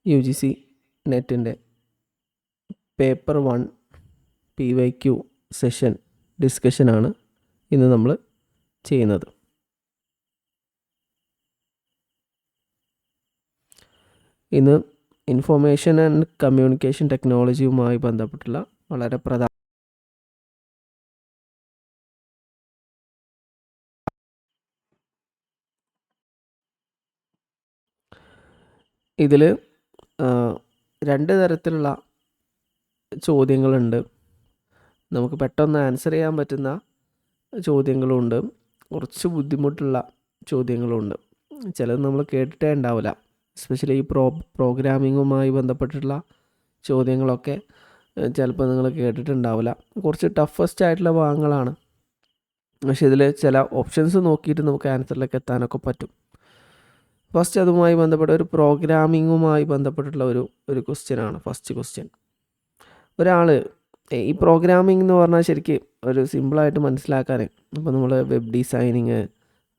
UGC നെറ്റിൻ്റെ paper 1 PYQ session ഡിസ്കഷനാണ് ഇന്ന് നമ്മൾ ചെയ്യുന്നത്. ഇന്ന് ഇൻഫോർമേഷൻ ആൻഡ് കമ്മ്യൂണിക്കേഷൻ ടെക്നോളജിയുമായി ബന്ധപ്പെട്ടുള്ള വളരെ ഇതിൽ 2 തരത്തിലുള്ള ചോദ്യങ്ങളുണ്ട്. നമുക്ക് പെട്ടെന്ന് ആൻസർ ചെയ്യാൻ പറ്റുന്ന ചോദ്യങ്ങളുമുണ്ട്, കുറച്ച് ബുദ്ധിമുട്ടുള്ള ചോദ്യങ്ങളുമുണ്ട്. ചിലത് നമ്മൾ കേട്ടിട്ടേ ഉണ്ടാവില്ല. എസ്പെഷ്യലി ഈ പ്രോഗ്രാമിങ്ങുമായി ബന്ധപ്പെട്ടിട്ടുള്ള ചോദ്യങ്ങളൊക്കെ ചിലപ്പോൾ നിങ്ങൾ കേട്ടിട്ടുണ്ടാവില്ല. കുറച്ച് ടഫസ്റ്റ് ആയിട്ടുള്ള ഭാഗങ്ങളാണ്, പക്ഷേ ഇതിൽ ചില ഓപ്ഷൻസ് നോക്കിയിട്ട് നമുക്ക് ആൻസറിലേക്ക് എത്താനൊക്കെ പറ്റും. ഫസ്റ്റ് അതുമായി ബന്ധപ്പെട്ട ഒരു പ്രോഗ്രാമിങ്ങുമായി ബന്ധപ്പെട്ടിട്ടുള്ള ഒരു ക്വസ്റ്റ്യനാണ് ഫസ്റ്റ് ക്വസ്റ്റ്യൻ. ഒരാൾ ഈ പ്രോഗ്രാമിംഗ് എന്ന് പറഞ്ഞാൽ ശരിക്കും ഒരു സിമ്പിളായിട്ട് മനസ്സിലാക്കാൻ, ഇപ്പോൾ നമ്മൾ വെബ് ഡിസൈനിങ്,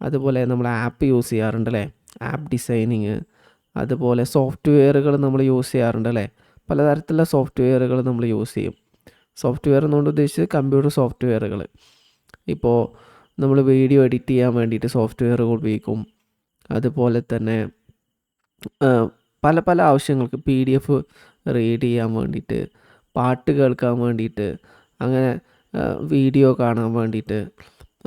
അതുപോലെ നമ്മൾ ആപ്പ് യൂസ് ചെയ്യാറുണ്ട് അല്ലേ, ആപ്പ് ഡിസൈനിങ്, അതുപോലെ സോഫ്റ്റ്വെയറുകൾ നമ്മൾ യൂസ് ചെയ്യാറുണ്ട് അല്ലേ, പലതരത്തിലുള്ള സോഫ്റ്റ്വെയറുകൾ നമ്മൾ യൂസ് ചെയ്യും. സോഫ്റ്റ്വെയർ എന്നുകൊണ്ട് ഉദ്ദേശിച്ചത് കമ്പ്യൂട്ടർ സോഫ്റ്റ്വെയറുകൾ. ഇപ്പോൾ നമ്മൾ വീഡിയോ എഡിറ്റ് ചെയ്യാൻ വേണ്ടിയിട്ട് സോഫ്റ്റ്വെയറുകൾ ഉപയോഗിക്കും. അതുപോലെ തന്നെ പല പല ആവശ്യങ്ങൾക്ക് PDF റീഡ് ചെയ്യാൻ വേണ്ടിയിട്ട്, പാട്ട് കേൾക്കാൻ വേണ്ടിയിട്ട്, അങ്ങനെ വീഡിയോ കാണാൻ വേണ്ടിയിട്ട്,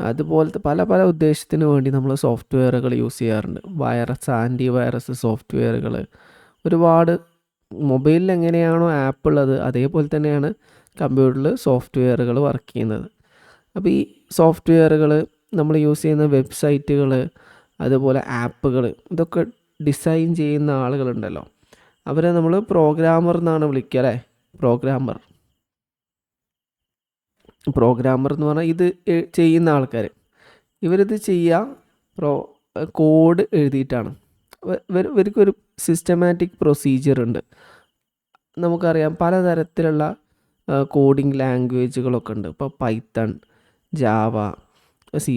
അതുപോലത്തെ പല പല ഉദ്ദേശത്തിന് വേണ്ടി നമ്മൾ സോഫ്റ്റ്വെയറുകൾ യൂസ് ചെയ്യാറുണ്ട്. വൈറസ്, ആൻറ്റി വൈറസ് സോഫ്റ്റ്വെയറുകൾ ഒരുപാട്. മൊബൈലിൽ എങ്ങനെയാണോ ആപ്പ് ഉള്ളത് അതേപോലെ തന്നെയാണ് കമ്പ്യൂട്ടറിൽ സോഫ്റ്റ്വെയറുകൾ വർക്ക് ചെയ്യുന്നത്. അപ്പോൾ ഈ സോഫ്റ്റ്വെയറുകൾ നമ്മൾ യൂസ് ചെയ്യുന്ന വെബ്സൈറ്റുകൾ, അതുപോലെ ആപ്പുകൾ, ഇതൊക്കെ ഡിസൈൻ ചെയ്യുന്ന ആളുകളുണ്ടല്ലോ, അവരെ നമ്മൾ പ്രോഗ്രാമർ എന്നാണ് വിളിക്കുക അല്ലേ. പ്രോഗ്രാമർ എന്ന് പറഞ്ഞാൽ ഇത് ചെയ്യുന്ന ആൾക്കാർ. ഇവരിത് ചെയ്യുക കോഡ് എഴുതിയിട്ടാണ്. ഇവർക്കൊരു സിസ്റ്റമാറ്റിക് പ്രൊസീജിയർ ഉണ്ട്. നമുക്കറിയാം പലതരത്തിലുള്ള കോഡിങ് ലാംഗ്വേജുകളൊക്കെ ഉണ്ട്. ഇപ്പോൾ പൈത്തൺ, ജാവ, C++,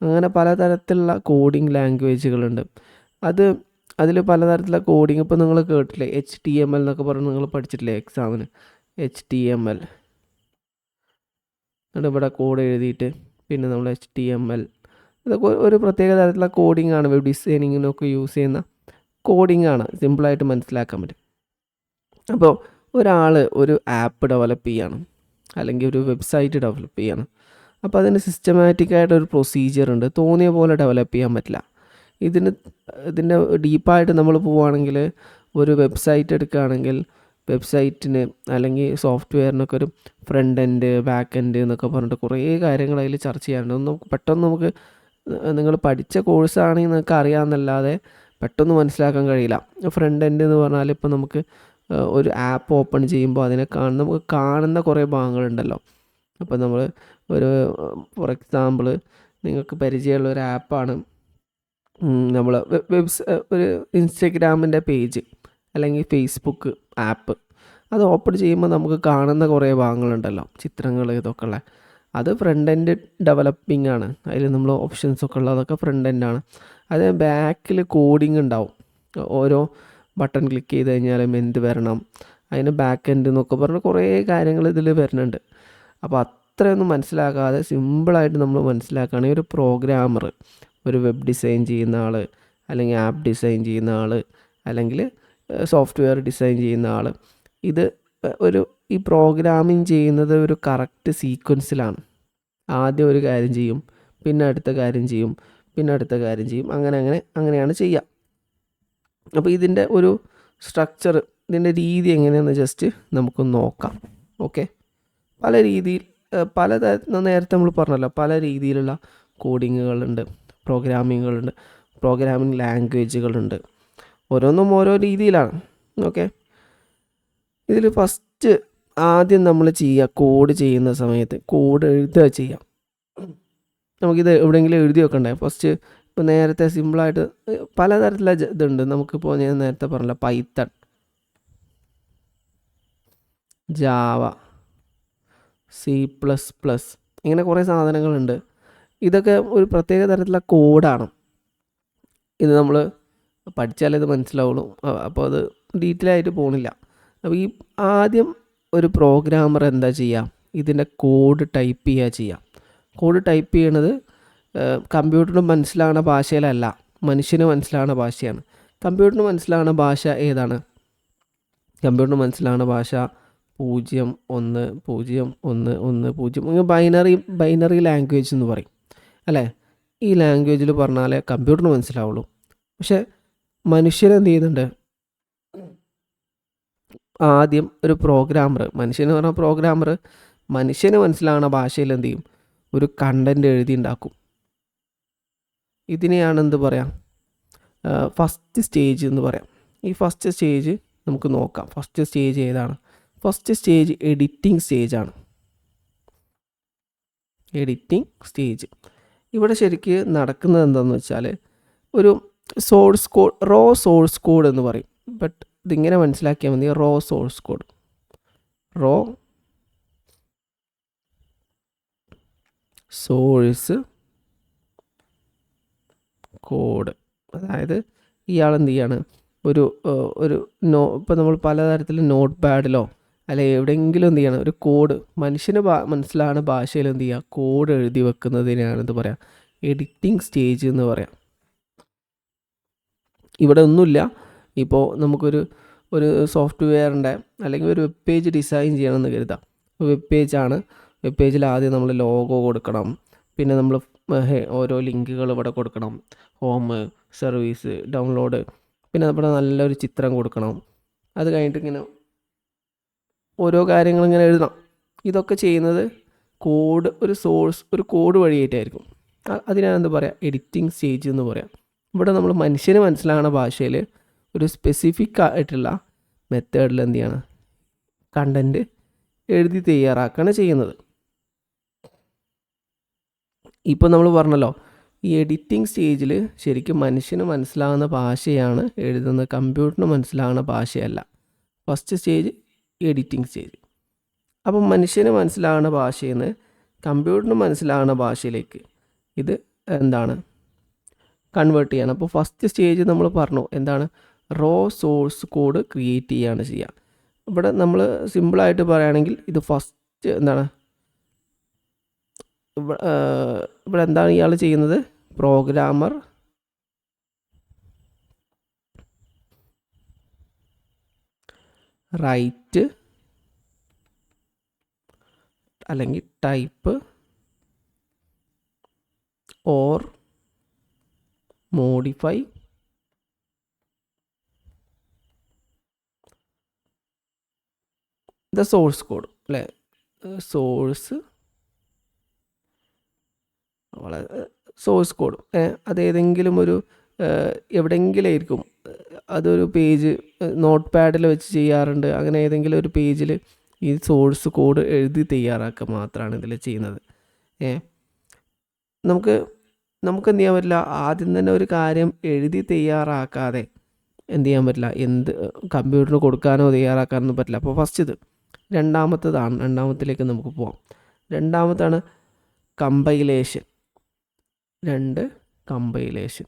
അങ്ങനെ പലതരത്തിലുള്ള കോഡിങ് ലാംഗ്വേജുകളുണ്ട്. അതിൽ പലതരത്തിലുള്ള കോഡിങ് ഇപ്പോൾ നിങ്ങൾ കേട്ടില്ലേ, HTML എന്നൊക്കെ പറഞ്ഞ് നിങ്ങൾ പഠിച്ചിട്ടില്ലേ എക്സാമിന്. HTML എന്നിട്ട് ഇവിടെ കോഡ് എഴുതിയിട്ട് പിന്നെ നമ്മൾ HTML, ഇതൊക്കെ ഒരു പ്രത്യേക തരത്തിലുള്ള കോഡിംഗ് ആണ്. വെബ് ഡിസൈനിങ്ങിനൊക്കെ യൂസ് ചെയ്യുന്ന കോഡിംഗ് ആണ്, സിമ്പിളായിട്ട് മനസ്സിലാക്കാൻ പറ്റും. അപ്പോൾ ഒരാൾ ഒരു ആപ്പ് ഡെവലപ്പ് ചെയ്യണം, അല്ലെങ്കിൽ ഒരു വെബ്സൈറ്റ് ഡെവലപ്പ് ചെയ്യണം. അപ്പോൾ അതിന് സിസ്റ്റമാറ്റിക്കായിട്ടൊരു പ്രൊസീജിയർ ഉണ്ട്. തോന്നിയ പോലെ ഡെവലപ്പ് ചെയ്യാൻ പറ്റില്ല. ഇതിൻ്റെ ഡീപ്പായിട്ട് നമ്മൾ പോവുകയാണെങ്കിൽ, ഒരു വെബ്സൈറ്റ് എടുക്കുകയാണെങ്കിൽ വെബ്സൈറ്റിന് അല്ലെങ്കിൽ സോഫ്റ്റ്വെയറിനൊക്കെ ഒരു ഫ്രണ്ട് എൻഡ്, ബാക്ക് എൻഡ് എന്നൊക്കെ പറഞ്ഞിട്ട് കുറേ കാര്യങ്ങൾ അതിൽ ചർച്ച ചെയ്യാറുണ്ട്. ഒന്നും പെട്ടെന്ന് നമുക്ക്, നിങ്ങൾ പഠിച്ച കോഴ്സാണെങ്കിൽ നിങ്ങൾക്ക് അറിയാമെന്നല്ലാതെ പെട്ടെന്ന് മനസ്സിലാക്കാൻ കഴിയില്ല. ഫ്രണ്ട് എൻഡ് എന്ന് പറഞ്ഞാൽ ഇപ്പോൾ നമുക്ക് ഒരു ആപ്പ് ഓപ്പൺ ചെയ്യുമ്പോൾ നമുക്ക് കാണുന്ന കുറേ ഭാഗങ്ങളുണ്ടല്ലോ. അപ്പോൾ നമ്മൾ ഫോർ എക്സാമ്പിൾ നിങ്ങൾക്ക് പരിചയമുള്ള ഒരു ആപ്പാണ് നമ്മൾ ഒരു ഇൻസ്റ്റഗ്രാമിൻ്റെ പേജ് അല്ലെങ്കിൽ ഫേസ്ബുക്ക് ആപ്പ്. അത് ഓപ്പൺ ചെയ്യുമ്പോൾ നമുക്ക് കാണുന്ന കുറേ ഭാഗങ്ങളുണ്ടല്ലോ, ചിത്രങ്ങൾ, ഇതൊക്കെ ഉള്ള. അത് ഫ്രണ്ട് എൻഡ് ഡെവലപ്പിംഗ് ആണ്. അതിൽ നമ്മൾ ഓപ്ഷൻസൊക്കെ ഉള്ളതൊക്കെ ഫ്രണ്ട് എൻഡാണ്. അത് ബാക്കിൽ കോഡിങ് ഉണ്ടാവും. ഓരോ ബട്ടൺ ക്ലിക്ക് ചെയ്ത് കഴിഞ്ഞാലും എന്ത് വരണം, അതിന് ബാക്ക് എൻഡ് എന്നൊക്കെ പറഞ്ഞ് കുറേ കാര്യങ്ങൾ ഇതിൽ വരുന്നുണ്ട്. അപ്പോൾ അത്രയൊന്നും മനസ്സിലാക്കാതെ സിമ്പിളായിട്ട് നമ്മൾ മനസ്സിലാക്കുകയാണെങ്കിൽ ഒരു പ്രോഗ്രാമർ, ഒരു വെബ് ഡിസൈൻ ചെയ്യുന്ന ആൾ, അല്ലെങ്കിൽ ആപ്പ് ഡിസൈൻ ചെയ്യുന്ന ആൾ, അല്ലെങ്കിൽ സോഫ്റ്റ്വെയർ ഡിസൈൻ ചെയ്യുന്ന ആൾ, ഈ പ്രോഗ്രാമിംഗ് ചെയ്യുന്നത് ഒരു കറക്റ്റ് സീക്വൻസിലാണ്. ആദ്യം ഒരു കാര്യം ചെയ്യും, പിന്നെ അടുത്ത കാര്യം ചെയ്യും, പിന്നെ അടുത്ത കാര്യം ചെയ്യും, അങ്ങനെയാണ് ചെയ്യുക. അപ്പോൾ ഇതിൻ്റെ ഒരു സ്ട്രക്ചർ, ഇതിൻ്റെ രീതി എങ്ങനെയാണെന്ന് ജസ്റ്റ് നമുക്കൊന്ന് നോക്കാം. ഓക്കെ, പല രീതിയിൽ നേരത്തെ നമ്മൾ പറഞ്ഞല്ലോ, പല രീതിയിലുള്ള കോഡിങ്ങുകളുണ്ട്, പ്രോഗ്രാമിംഗ് ലാംഗ്വേജുകളുണ്ട്. ഓരോന്നും ഓരോ രീതിയിലാണ്. ഓക്കെ, ഇതിൽ ഫസ്റ്റ് ആദ്യം നമ്മൾ കോഡ് ചെയ്യുന്ന സമയത്ത് കോഡ് എഴുതുക ചെയ്യാം. നമുക്കിത് എവിടെയെങ്കിലും എഴുതി വെക്കണ്ടേ. ഫസ്റ്റ് ഇപ്പോൾ നേരത്തെ സിമ്പിളായിട്ട് പലതരത്തിലുള്ള ഇതുണ്ട്. നമുക്കിപ്പോൾ ഞാൻ നേരത്തെ പറഞ്ഞല്ലോ, പൈത്തൺ, ജാവ, C++, ഇങ്ങനെ കുറേ സാധനങ്ങളുണ്ട്. ഇതൊക്കെ ഒരു പ്രത്യേക തരത്തിലുള്ള കോഡാണ്. ഇത് നമ്മൾ പഠിച്ചാലത് മനസ്സിലാവുള്ളൂ. അപ്പോൾ അത് ഡീറ്റെയിൽ ആയിട്ട് പോകണില്ല. അപ്പോൾ ഈ ആദ്യം ഒരു പ്രോഗ്രാമർ എന്താ ചെയ്യുക, ഇതിൻ്റെ കോഡ് ടൈപ്പ് ചെയ്യുക. കോഡ് ടൈപ്പ് ചെയ്യണത് കമ്പ്യൂട്ടറിന് മനസ്സിലാവുന്ന ഭാഷയിലല്ല, മനുഷ്യന് മനസ്സിലാവുന്ന ഭാഷയാണ്. കമ്പ്യൂട്ടറിന് മനസ്സിലാവുന്ന ഭാഷ ഏതാണ്? കമ്പ്യൂട്ടറിന് മനസ്സിലാവുന്ന ഭാഷ 0 1 0 1 1 0 ഇങ്ങനെ ബൈനറി ലാംഗ്വേജ് എന്ന് പറയും അല്ലേ? ഈ ലാംഗ്വേജിൽ പറഞ്ഞാലേ കമ്പ്യൂട്ടറിന് മനസ്സിലാവുള്ളൂ. പക്ഷേ മനുഷ്യനെന്ത് ചെയ്യുന്നുണ്ട്? ആദ്യം ഒരു പ്രോഗ്രാമർ, മനുഷ്യന് പറഞ്ഞ പ്രോഗ്രാമർ മനുഷ്യന് മനസ്സിലാവുന്ന ഭാഷയിൽ എന്ത് ചെയ്യും? ഒരു കണ്ടൻറ്റ് എഴുതി ഉണ്ടാക്കും. ഇതിനെയാണ് എന്ത് പറയാം? ഫസ്റ്റ് സ്റ്റേജ് എന്ന് പറയാം. ഈ ഫസ്റ്റ് സ്റ്റേജ് നമുക്ക് നോക്കാം. ഫസ്റ്റ് സ്റ്റേജ് ഏതാണ്? ഫസ്റ്റ് സ്റ്റേജ് എഡിറ്റിംഗ് സ്റ്റേജാണ്. Editing stage. ഇവിടെ ശരിക്ക് നടക്കുന്നത് എന്താണെന്ന് വെച്ചാൽ ഒരു source code, raw source code എന്ന് പറയും. ബട്ട് ഇതിങ്ങനെ മനസ്സിലാക്കിയാൽ മതി. Raw source code, raw source code. അതായത് ഇയാൾ എന്ത് ചെയ്യാണ്? ഇപ്പോൾ നമ്മൾ പലതരത്തിൽ നോട്ട് പാഡിലോ അല്ലെ എവിടെയെങ്കിലും എന്ത് ചെയ്യണം? ഒരു കോഡ് മനുഷ്യന് മനസ്സിലാവുന്ന ഭാഷയിൽ എന്ത് ചെയ്യുക? കോഡ് എഴുതി വെക്കുന്നതിനാണ് എന്ത് പറയാം? എഡിറ്റിംഗ് സ്റ്റേജ് എന്ന് പറയാം. ഇവിടെ ഒന്നുമില്ല. ഇപ്പോൾ നമുക്കൊരു സോഫ്റ്റ്വെയറിൻ്റെ അല്ലെങ്കിൽ ഒരു വെബ് പേജ് ഡിസൈൻ ചെയ്യണമെന്ന് കരുതാം. വെബ് പേജാണ്. വെബ് പേജിൽ ആദ്യം നമ്മൾ ലോഗോ കൊടുക്കണം. പിന്നെ നമ്മൾ ഓരോ ലിങ്കുകൾ ഇവിടെ കൊടുക്കണം. ഹോം, സർവീസ്, ഡൗൺലോഡ്, പിന്നെ നമ്മുടെ നല്ലൊരു ചിത്രം കൊടുക്കണം. അത് കഴിഞ്ഞിട്ട് ഇങ്ങനെ ഓരോ കാര്യങ്ങൾ ഇങ്ങനെ എഴുതണം. ഇതൊക്കെ ചെയ്യുന്നത് കോഡ്, ഒരു കോഡ് വഴിയായിട്ടായിരിക്കും. അതിനാണ് എന്ത് പറയുക? എഡിറ്റിംഗ് സ്റ്റേജ് എന്ന് പറയാം. ഇവിടെ നമ്മൾ മനുഷ്യന് മനസ്സിലാവുന്ന ഭാഷയിൽ ഒരു സ്പെസിഫിക് ആയിട്ടുള്ള മെത്തേഡിൽ എന്ത് ചെയ്യണം? കണ്ടൻറ്റ് എഴുതി തയ്യാറാക്കുകയാണ് ചെയ്യുന്നത്. ഇപ്പോൾ നമ്മൾ പറഞ്ഞല്ലോ, ഈ എഡിറ്റിംഗ് സ്റ്റേജിൽ ശരിക്കും മനുഷ്യന് മനസ്സിലാവുന്ന ഭാഷയാണ് എഴുതുന്നത്, കമ്പ്യൂട്ടറിന് മനസ്സിലാവുന്ന ഭാഷയല്ല. First stage editing stage. അപ്പം മനുഷ്യന് മനസ്സിലാവുന്ന ഭാഷയിൽ നിന്ന് കമ്പ്യൂട്ടറിന് മനസ്സിലാവുന്ന ഭാഷയിലേക്ക് ഇത് എന്താണ്? കൺവേർട്ട് ചെയ്യണം. അപ്പോൾ ഫസ്റ്റ് സ്റ്റേജ് നമ്മൾ പറഞ്ഞു എന്താണ്? റോ സോഴ്സ് കോഡ് ക്രിയേറ്റ് ചെയ്യുകയാണ് ചെയ്യുക. ഇവിടെ നമ്മൾ സിമ്പിളായിട്ട് പറയുകയാണെങ്കിൽ ഇത് ഫസ്റ്റ് എന്താണ്? ഇവിടെ എന്താണ് ഇയാൾ ചെയ്യുന്നത്? പ്രോഗ്രാമർ റൈറ്റ് അല്ലെങ്കിൽ type or modify the source code അല്ലേ? സോഴ്സ് കോഡ് അതേതെങ്കിലും ഒരു എവിടെയെങ്കിലും ആയിരിക്കും. അതൊരു പേജ് നോട്ട് പാഡിൽ വെച്ച് ചെയ്യാറുണ്ട്. അങ്ങനെ ഏതെങ്കിലും ഒരു പേജിൽ ഈ സോഴ്സ് കോഡ് എഴുതി തയ്യാറാക്കുക മാത്രമാണ് ഇതിൽ ചെയ്യുന്നത്. നമുക്ക് എന്ത് ചെയ്യാൻ പറ്റില്ല? ആദ്യം തന്നെ ഒരു കാര്യം എഴുതി തയ്യാറാക്കാതെ എന്ത് ചെയ്യാൻ പറ്റില്ല? കമ്പ്യൂട്ടറിന് കൊടുക്കാനോ തയ്യാറാക്കാനൊന്നും പറ്റില്ല. അപ്പോൾ ഫസ്റ്റ് ഇത്. രണ്ടാമത്തിലേക്ക് നമുക്ക് പോവാം. രണ്ടാമത്താണ് കമ്പൈലേഷൻ. കമ്പൈലേഷൻ.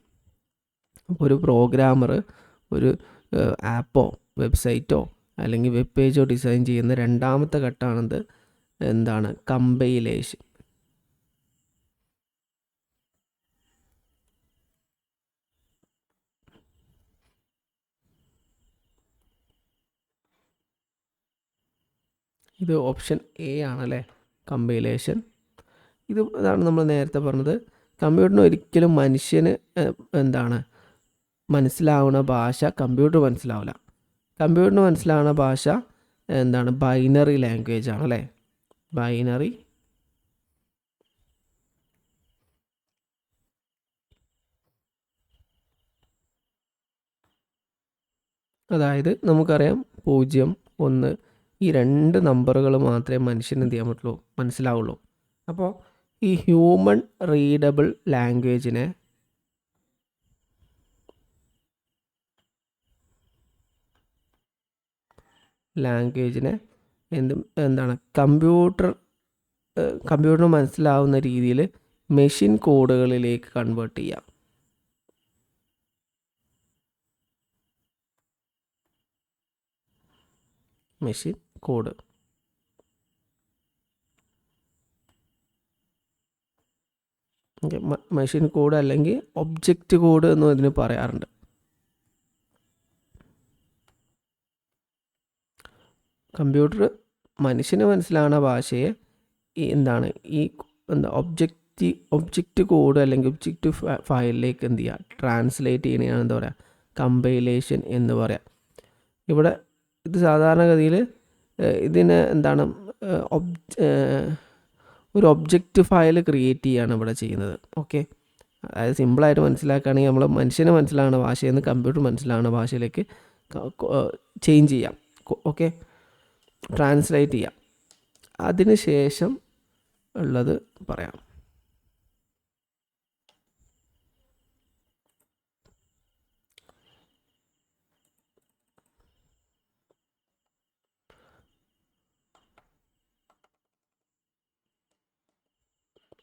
അപ്പോൾ ഒരു പ്രോഗ്രാമർ ഒരു ആപ്പോ വെബ്സൈറ്റോ അല്ലെങ്കിൽ വെബ് പേജോ ഡിസൈൻ ചെയ്യുന്ന രണ്ടാമത്തെ ഘട്ടമാണിത്. എന്താണ്? കമ്പൈലേഷൻ. ഇത് ഓപ്ഷൻ എ ആണല്ലേ, കമ്പൈലേഷൻ. ഇതാണ് നമ്മൾ നേരത്തെ പറഞ്ഞത്. കമ്പ്യൂട്ടറിന് ഒരിക്കലും മനുഷ്യന് എന്താണ് മനസ്സിലാവുന്ന ഭാഷ കമ്പ്യൂട്ടർ മനസ്സിലാവില്ല. കമ്പ്യൂട്ടറിന് മനസ്സിലാവുന്ന ഭാഷ എന്താണ്? ബൈനറി ലാംഗ്വേജ് ആണല്ലേ, ബൈനറി. അതായത് നമുക്കറിയാം 0 1 ഈ 2 നമ്പറുകൾ മാത്രമേ മനുഷ്യന് എന്ത് ചെയ്യാൻ പറ്റുള്ളൂ? മനസ്സിലാവുള്ളൂ. അപ്പോൾ ഈ ഹ്യൂമൻ റീഡബിൾ ലാംഗ്വേജിനെ എന്താണ്? കമ്പ്യൂട്ടറിന് മനസ്സിലാവുന്ന രീതിയിൽ മെഷീൻ കോഡുകളിലേക്ക് കൺവേർട്ട് ചെയ്യാം. Machine code. Okay, machine code അല്ലെങ്കിൽ ഒബ്ജക്റ്റ് കോഡ് എന്നും ഇതിന് പറയാറുണ്ട്. കമ്പ്യൂട്ടർ മനുഷ്യന് മനസ്സിലാവുന്ന ഭാഷയെ ഈ ഒബ്ജക്റ്റ് കോഡ് അല്ലെങ്കിൽ ഒബ്ജക്റ്റ് ഫയലിലേക്ക് എന്ത് ചെയ്യുക, ട്രാൻസ്ലേറ്റ് ചെയ്യുന്നതാണ് എന്താ പറയുക, കമ്പൈലേഷൻ എന്ന് പറയാം. ഇവിടെ ഇത് സാധാരണഗതിയിൽ ഇതിന് എന്താണ് ഒരു ഒബ്ജക്റ്റ് ഫയൽ ക്രിയേറ്റ് ചെയ്യുകയാണ് ഇവിടെ ചെയ്യുന്നത്. ഓക്കെ, അതായത് സിമ്പിളായിട്ട് മനസ്സിലാക്കുകയാണെങ്കിൽ നമ്മൾ മനുഷ്യന് മനസ്സിലാവുന്ന ഭാഷയിൽ നിന്ന് കമ്പ്യൂട്ടർ മനസ്സിലാവുന്ന ഭാഷയിലേക്ക് ചേഞ്ച് ചെയ്യാം. ഓക്കെ, ട്രാൻസ്ലേറ്റ് ചെയ്യാം. അതിന് ശേഷം ഉള്ളത് പറയാം.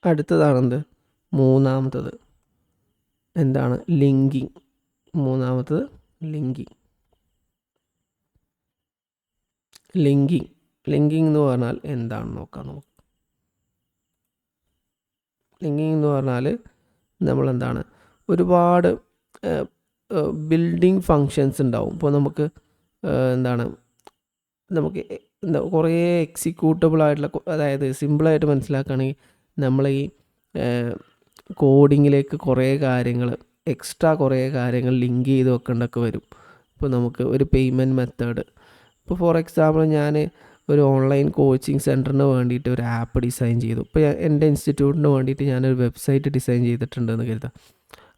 അടുത്തതാണെന്ത്, മൂന്നാമത്തത് എന്താണ്, ലിങ്കിങ്. മൂന്നാമത്തത് ലിങ്കിങ്. ലിങ്കിങ് എന്ന് പറഞ്ഞാൽ എന്താണെന്ന് നോക്കാം നമുക്ക്. ലിങ്കിങ് എന്ന് പറഞ്ഞാൽ നമ്മളെന്താണ്, ഒരുപാട് ബിൽഡിംഗ് ഫങ്ഷൻസ് ഉണ്ടാവും. ഇപ്പോൾ നമുക്ക് എന്താണ്, നമുക്ക് കുറേ എക്സിക്യൂട്ടബിൾ ആയിട്ടുള്ള, അതായത് സിമ്പിളായിട്ട് മനസ്സിലാക്കുകയാണെങ്കിൽ നമ്മൾ ഈ കോഡിങ്ങിലേക്ക് കുറേ കാര്യങ്ങൾ, എക്സ്ട്രാ കുറേ കാര്യങ്ങൾ ലിങ്ക് ചെയ്ത് വെക്കേണ്ടതൊക്കെ വരും. ഇപ്പോൾ നമുക്ക് ഒരു പേയ്മെൻറ്റ് മെത്തേഡ്, ഇപ്പോൾ ഫോർ എക്സാമ്പിൾ ഞാൻ ഒരു ഓൺലൈൻ കോച്ചിങ് സെൻറ്ററിന് വേണ്ടിയിട്ട് ഒരു ആപ്പ് ഡിസൈൻ ചെയ്തു. ഇപ്പോൾ എൻ്റെ ഇൻസ്റ്റിറ്റ്യൂട്ടിന് വേണ്ടിയിട്ട് ഞാനൊരു വെബ്സൈറ്റ് ഡിസൈൻ ചെയ്തിട്ടുണ്ടെന്ന് കരുതാം.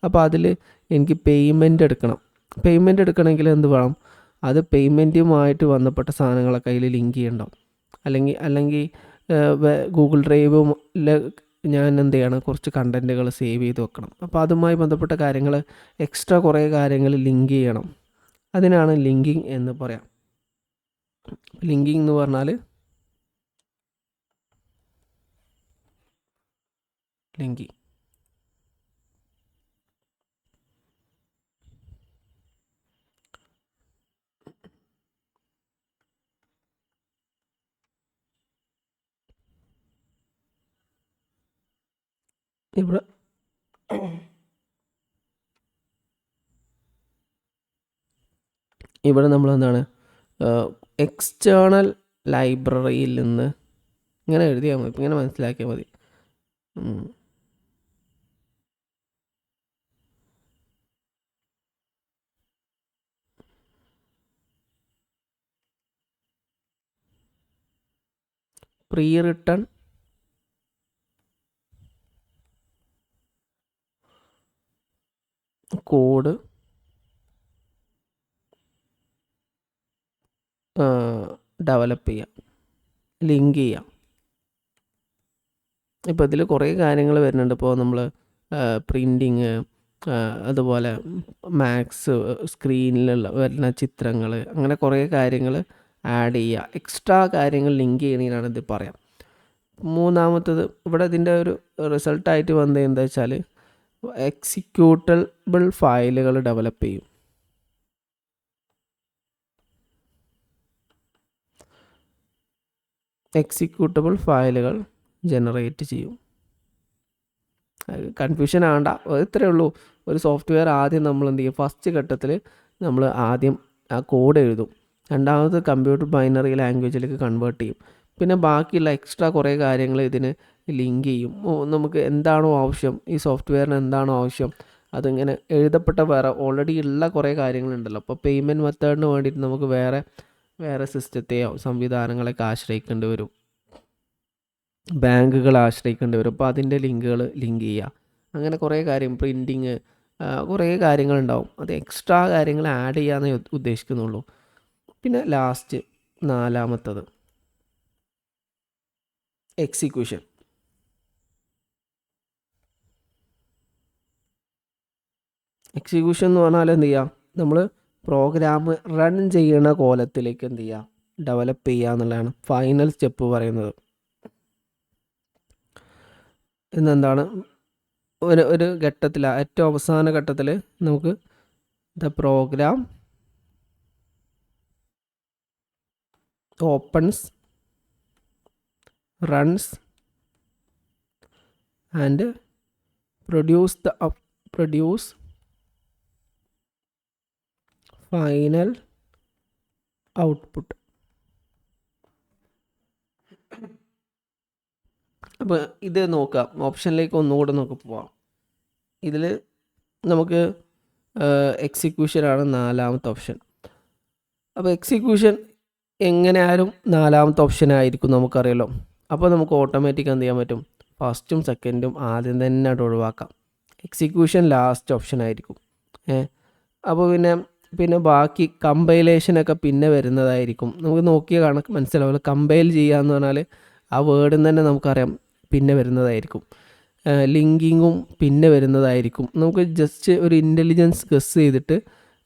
അപ്പോൾ അതിൽ എനിക്ക് പേയ്മെൻറ്റ് എടുക്കണമെങ്കിൽ എന്ത് വേണം, അത് പേയ്മെൻറ്റുമായിട്ട് ബന്ധപ്പെട്ട സാധനങ്ങളൊക്കെ അതിൽ ലിങ്ക് ചെയ്യണ്ടാവും. അല്ലെങ്കിൽ ഗൂഗിൾ ഡ്രൈവിൽ ഞാൻ എന്ത് ചെയ്യണം, കുറച്ച് കണ്ടൻറ്റുകൾ സേവ് ചെയ്ത് വെക്കണം. അപ്പോൾ അതുമായി ബന്ധപ്പെട്ട കാര്യങ്ങൾ, എക്സ്ട്രാ കുറേ കാര്യങ്ങൾ ലിങ്ക് ചെയ്യണം. അതിനാണ് ലിങ്കിങ് എന്ന് പറയാം. ലിങ്കിങ് എന്ന് പറഞ്ഞാൽ ലിങ്കിങ്. ഇവിടെ നമ്മൾ എന്താണ്, എക്സ്റ്റേണൽ ലൈബ്രറിയിൽ നിന്ന് ഇങ്ങനെ എഴുതിയാൽ മതി, ഇങ്ങനെ മനസ്സിലാക്കിയാൽ മതി. പ്രീ റിട്ടൺ കോഡ് ഡെവലപ്പ് ചെയ്യാം, ലിങ്ക് ചെയ്യാം. ഇപ്പോൾ ഇതിൽ കുറേ കാര്യങ്ങൾ വരുന്നുണ്ട്. ഇപ്പോൾ നമ്മൾ പ്രിൻറ്റിങ്, അതുപോലെ മാക്സ്, സ്ക്രീനിലുള്ള വരുന്ന ചിത്രങ്ങൾ, അങ്ങനെ കുറേ കാര്യങ്ങൾ ആഡ് ചെയ്യുക, എക്സ്ട്രാ കാര്യങ്ങൾ ലിങ്ക് ചെയ്യണതിനാണ് ഇത് പറയാം. മൂന്നാമത്തത് ഇവിടെ ഇതിൻ്റെ ഒരു റിസൾട്ടായിട്ട് വന്നത് എന്താ വെച്ചാൽ എക്സിക്യൂട്ടബിൾ ഫയലുകൾ ഡെവലപ്പ് ചെയ്യും. എക്സിക്യൂട്ടബിൾ ഫയലുകൾ ജനറേറ്റ് ചെയ്യും. കൺഫ്യൂഷൻ ആവണ്ട, ഇത്രയേ ഉള്ളൂ. ഒരു സോഫ്റ്റ്വെയർ ആദ്യം നമ്മൾ എന്ത് ചെയ്യും, ഫസ്റ്റ് ഘട്ടത്തിൽ നമ്മൾ ആദ്യം ആ കോഡ് എഴുതും. രണ്ടാമത് കമ്പ്യൂട്ടർ ബൈനറി ലാംഗ്വേജിലേക്ക് കൺവേർട്ട് ചെയ്യും. പിന്നെ ബാക്കിയുള്ള എക്സ്ട്രാ കുറേ കാര്യങ്ങൾ ഇതിന് ലിങ്ക് ചെയ്യും. നമുക്ക് എന്താണോ ആവശ്യം, ഈ സോഫ്റ്റ്വെയറിന് എന്താണോ ആവശ്യം, അതിങ്ങനെ എഴുതപ്പെട്ട വേറെ ഓൾറെഡി ഉള്ള കുറേ കാര്യങ്ങളുണ്ടല്ലോ. അപ്പോൾ പേയ്മെൻറ്റ് മെത്തേഡിന് വേണ്ടിയിട്ട് നമുക്ക് വേറെ സിസ്റ്റത്തെയോ സംവിധാനങ്ങളൊക്കെ ആശ്രയിക്കേണ്ടി വരും, ബാങ്കുകൾ ആശ്രയിക്കേണ്ടി വരും. അപ്പോൾ അതിൻ്റെ ലിങ്കുകൾ ലിങ്ക് ചെയ്യുക, അങ്ങനെ കുറേ കാര്യം, പ്രിൻറ്റിങ്, കുറേ കാര്യങ്ങളുണ്ടാവും. അത് എക്സ്ട്രാ കാര്യങ്ങൾ ആഡ് ചെയ്യാമെന്നേ ഉദ്ദേശിക്കുന്നുള്ളൂ. പിന്നെ ലാസ്റ്റ് നാലാമത്തത് എക്സിക്യൂഷൻ. എക്സിക്യൂഷൻ എന്ന് പറഞ്ഞാൽ എന്ത് ചെയ്യുക, നമ്മൾ പ്രോഗ്രാം റൺ ചെയ്യണ കോലത്തിലേക്ക് എന്ത് ചെയ്യുക, ഡെവലപ്പ് ചെയ്യുക എന്നുള്ളതാണ് ഫൈനൽ സ്റ്റെപ്പ് പറയുന്നത്. ഇന്നെന്താണ്, ഒരു ഘട്ടത്തിൽ, ഏറ്റവും അവസാന ഘട്ടത്തിൽ നമുക്ക് the program opens, runs and produce final output. അപ്പോൾ ഇത് നോക്കാം, ഓപ്ഷനിലേക്ക് ഒന്നുകൂടെ നമുക്ക് പോവാം. ഇതിൽ നമുക്ക് എക്സിക്യൂഷനാണ് 4ാമത്തെ ഓപ്ഷൻ. അപ്പോൾ എക്സിക്യൂഷൻ എങ്ങനെ ആയാലും 4ാമത്തെ ഓപ്ഷനായിരിക്കും നമുക്കറിയാലോ. അപ്പോൾ നമുക്ക് ഓട്ടോമാറ്റിക് എന്ത് ചെയ്യാൻ പറ്റും, ഫസ്റ്റും സെക്കൻഡും ആദ്യം തന്നെ അത് ഒഴിവാക്കാം. എക്സിക്യൂഷൻ ലാസ്റ്റ് ഓപ്ഷൻ ആയിരിക്കും. അപ്പോൾ പിന്നെ ബാക്കി കമ്പൈലേഷനൊക്കെ പിന്നെ വരുന്നതായിരിക്കും. നമുക്ക് നോക്കിയാൽ കണക്ക് മനസ്സിലാവില്ല. കമ്പൈൽ ചെയ്യുക എന്ന് പറഞ്ഞാൽ ആ വേർഡിൽ തന്നെ നമുക്കറിയാം പിന്നെ വരുന്നതായിരിക്കും. ലിങ്കിങ്ങും പിന്നെ വരുന്നതായിരിക്കും. നമുക്ക് ജസ്റ്റ് ഒരു ഇൻ്റലിജൻസ് ഗസ് ചെയ്തിട്ട്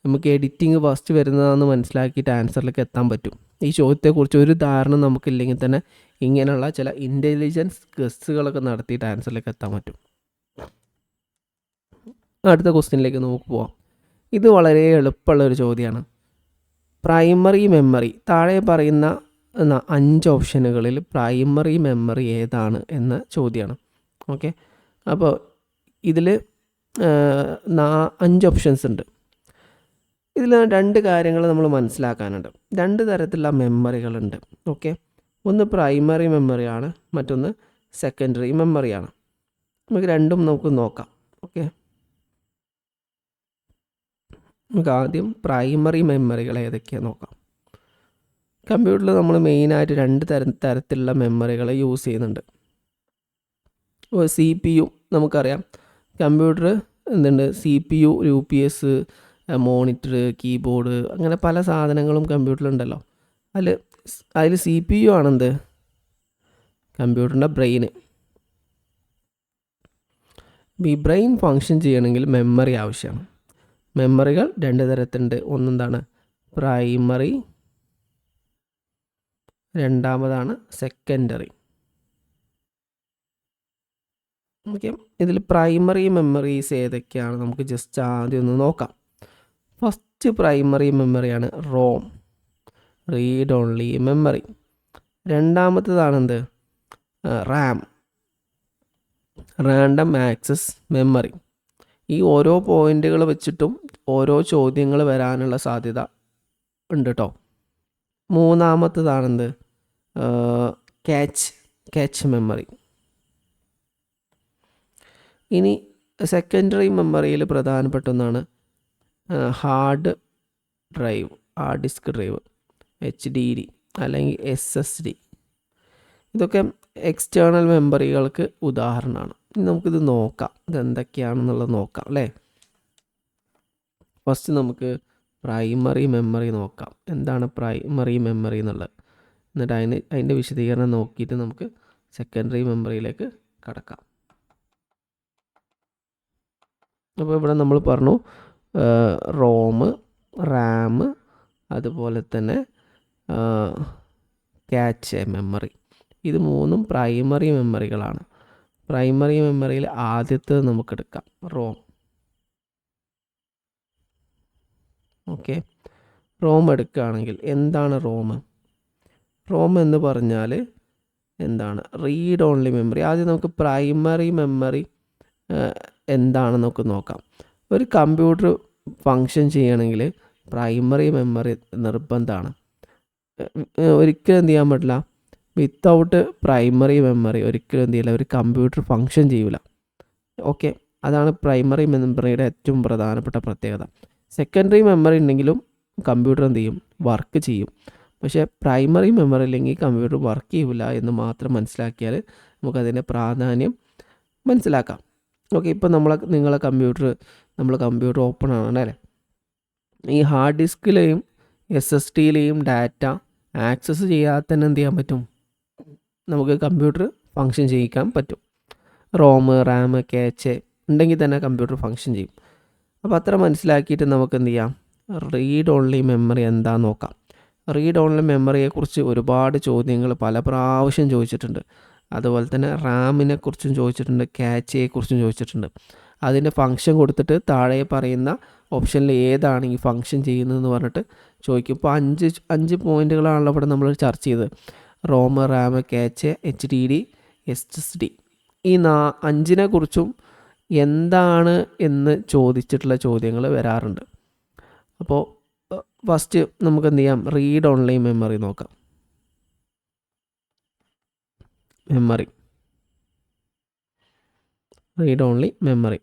നമുക്ക് എഡിറ്റിംഗ് ഫസ്റ്റ് വരുന്നതാണെന്ന് മനസ്സിലാക്കിയിട്ട് ആൻസറിലേക്ക് എത്താൻ പറ്റും. ഈ ചോദ്യത്തെക്കുറിച്ച് ഒരു ധാരണ നമുക്കില്ലെങ്കിൽ തന്നെ ഇങ്ങനെയുള്ള ചില ഇൻ്റലിജൻസ് ഗസ്സുകളൊക്കെ നടത്തിയിട്ട് ആൻസറിലേക്ക് എത്താൻ പറ്റും. അടുത്ത ക്വസ്റ്റ്യനിലേക്ക് നമുക്ക് പോവാം. ഇത് വളരെ എളുപ്പമുള്ളൊരു ചോദ്യമാണ്. പ്രൈമറി മെമ്മറി, താഴെ പറയുന്ന 5 ഓപ്ഷനുകളിൽ പ്രൈമറി മെമ്മറി ഏതാണ് എന്ന ചോദ്യമാണ്. ഓക്കെ, അപ്പോൾ ഇതിൽ 5 ഓപ്ഷൻസ് ഉണ്ട്. ഇതിൽ 2 കാര്യങ്ങൾ നമ്മൾ മനസ്സിലാക്കാനുണ്ട്. 2 തരത്തിലുള്ള മെമ്മറികളുണ്ട്. ഓക്കെ, ഒന്ന് പ്രൈമറി മെമ്മറിയാണ്, മറ്റൊന്ന് സെക്കൻഡറി മെമ്മറിയാണ്. നമുക്ക് രണ്ടും നമുക്ക് നോക്കാം. ഓക്കെ, നമുക്ക് ആദ്യം പ്രൈമറി മെമ്മറികൾ ഏതൊക്കെയാണ് നോക്കാം. കമ്പ്യൂട്ടറിൽ നമ്മൾ മെയിനായിട്ട് 2 തരത്തിലുള്ള മെമ്മറികൾ യൂസ് ചെയ്യുന്നുണ്ട്. CPU നമുക്കറിയാം, കമ്പ്യൂട്ടർ എന്തുണ്ട്, CPU, UPS, മോണിറ്റർ, കീബോർഡ്, അങ്ങനെ പല സാധനങ്ങളും കമ്പ്യൂട്ടറിലുണ്ടല്ലോ. അതിൽ CPU ആണെന്ത്, കമ്പ്യൂട്ടറിൻ്റെ ബ്രെയിന്. ഈ ബ്രെയിൻ ഫങ്ഷൻ ചെയ്യണമെങ്കിൽ മെമ്മറി ആവശ്യമാണ്. മെമ്മറികൾ 2 തരത്തിലുണ്ട്. ഒന്നെന്താണ് പ്രൈമറി, രണ്ടാമതാണ് സെക്കൻഡറി. ഓക്കെ, ഇതിൽ പ്രൈമറി മെമ്മറീസ് ഏതൊക്കെയാണ് നമുക്ക് ജസ്റ്റ് ആദ്യം ഒന്ന് നോക്കാം. ഫസ്റ്റ് പ്രൈമറി മെമ്മറിയാണ് റോം, റീഡ് ഓൺലി മെമ്മറി. രണ്ടാമത്തേതാണെന്ത്, റാം, റാൻഡം ആക്സസ് മെമ്മറി. ഈ ഓരോ പോയിന്റുകൾ വെച്ചിട്ടും ഓരോ ചോദ്യങ്ങൾ വരാനുള്ള സാധ്യത ഉണ്ട് കേട്ടോ. മൂന്നാമത്തേതാണെന്ത്, ക്യാച്ച് മെമ്മറി. ഇനി സെക്കൻഡറി മെമ്മറിയിൽ പ്രധാനപ്പെട്ട ഒന്നാണ് ഹാർഡ് ഡിസ്ക് ഡ്രൈവ്, HDD അല്ലെങ്കിൽ SSD. ഇതൊക്കെ എക്സ്റ്റേണൽ മെമ്മറികൾക്ക് ഉദാഹരണമാണ്. ഇനി നമുക്കിത് നോക്കാം, ഇതെന്തൊക്കെയാണെന്നുള്ളത് നോക്കാം അല്ലേ. ഫസ്റ്റ് നമുക്ക് പ്രൈമറി മെമ്മറി നോക്കാം. എന്താണ് പ്രൈമറി മെമ്മറി എന്നുള്ളത്, എന്നിട്ട് അതിൻ്റെ വിശദീകരണം നോക്കിയിട്ട് നമുക്ക് സെക്കൻഡറി മെമ്മറിയിലേക്ക് കടക്കാം. അപ്പോൾ ഇവിടെ നമ്മൾ പറഞ്ഞു റോം, റാം, അതുപോലെ തന്നെ ക്യാച്ച് മെമ്മറി. ഇത് 3ഉം പ്രൈമറി മെമ്മറികളാണ്. പ്രൈമറി മെമ്മറിയിൽ ആദ്യത്തേത് നമുക്കെടുക്കാം, റോം. ഓക്കെ, റോം എടുക്കുകയാണെങ്കിൽ എന്താണ് റോം? റോം എന്ന് പറഞ്ഞാൽ എന്താണ്, റീഡ് ഓൺലി മെമ്മറി. ആദ്യം നമുക്ക് പ്രൈമറി മെമ്മറി എന്താണെന്ന് നമുക്ക് നോക്കാം. ഒരു കമ്പ്യൂട്ടർ ഫങ്ഷൻ ചെയ്യണമെങ്കിൽ പ്രൈമറി മെമ്മറി നിർബന്ധമാണ്. ഒരിക്കലും എന്ത് ചെയ്യാൻ പറ്റില്ല, വിത്തൗട്ട് പ്രൈമറി മെമ്മറി ഒരിക്കലും എന്ത് ചെയ്യില്ല, ഒരു കമ്പ്യൂട്ടർ ഫങ്ഷൻ ചെയ്യില്ല. ഓക്കെ, അതാണ് പ്രൈമറി മെമ്മറിയുടെ ഏറ്റവും പ്രധാനപ്പെട്ട പ്രത്യേകത. സെക്കൻഡറി മെമ്മറി ഉണ്ടെങ്കിലും കമ്പ്യൂട്ടർ എന്ത് ചെയ്യും, വർക്ക് ചെയ്യും. പക്ഷേ പ്രൈമറി മെമ്മറി ഇല്ലെങ്കിൽ കമ്പ്യൂട്ടർ വർക്ക് ചെയ്യില്ല എന്ന് മാത്രം മനസ്സിലാക്കിയാൽ നമുക്കതിൻ്റെ പ്രാധാന്യം മനസ്സിലാക്കാം. ഓക്കെ, ഇപ്പോൾ നിങ്ങളെ കമ്പ്യൂട്ടർ ഓപ്പൺ ആണ് അല്ലേ. ഈ ഹാർഡ് ഡിസ്കിലെയും SSDയിലെയും ഡാറ്റ ആക്സസ് ചെയ്യാതെ തന്നെ എന്ത് ചെയ്യാൻ പറ്റും, നമുക്ക് കമ്പ്യൂട്ടർ ഫങ്ഷൻ ചെയ്യിക്കാൻ പറ്റും. റോം, റാം, ക്യാച്ച് ഉണ്ടെങ്കിൽ തന്നെ കമ്പ്യൂട്ടർ ഫങ്ഷൻ ചെയ്യും. അപ്പോൾ അത്ര മനസ്സിലാക്കിയിട്ട് നമുക്ക് എന്ത് ചെയ്യാം, റീഡ് ഓൺലി മെമ്മറി എന്താണെന്ന് നോക്കാം. റീഡ് ഓൺലി മെമ്മറിയെക്കുറിച്ച് ഒരുപാട് ചോദ്യങ്ങൾ പല പ്രാവശ്യം ചോദിച്ചിട്ടുണ്ട്. അതുപോലെ തന്നെ റാമിനെ കുറിച്ചും ചോദിച്ചിട്ടുണ്ട്, ക്യാച്ചയെക്കുറിച്ചും ചോദിച്ചിട്ടുണ്ട്. അതിൻ്റെ ഫങ്ഷൻ കൊടുത്തിട്ട് താഴെ പറയുന്ന ഓപ്ഷനിൽ ഏതാണ് ഈ ഫങ്ഷൻ ചെയ്യുന്നതെന്ന് പറഞ്ഞിട്ട് ചോദിക്കും. ഇപ്പോൾ 5 പോയിൻറ്റുകളാണല്ലോ ഇവിടെ നമ്മൾ ചർച്ച ചെയ്തത്. ROM, RAM, cache, HDD, SSD. ഈ 5 കുറിച്ചും എന്താണ് എന്ന് ചോദിച്ചിട്ടുള്ള ചോദ്യങ്ങൾ വരാറുണ്ട്. അപ്പോൾ ഫസ്റ്റ് നമുക്ക് എന്ത് ചെയ്യാം, റീഡ് ഓൺലി മെമ്മറി നോക്കാം. Memory, read only memory.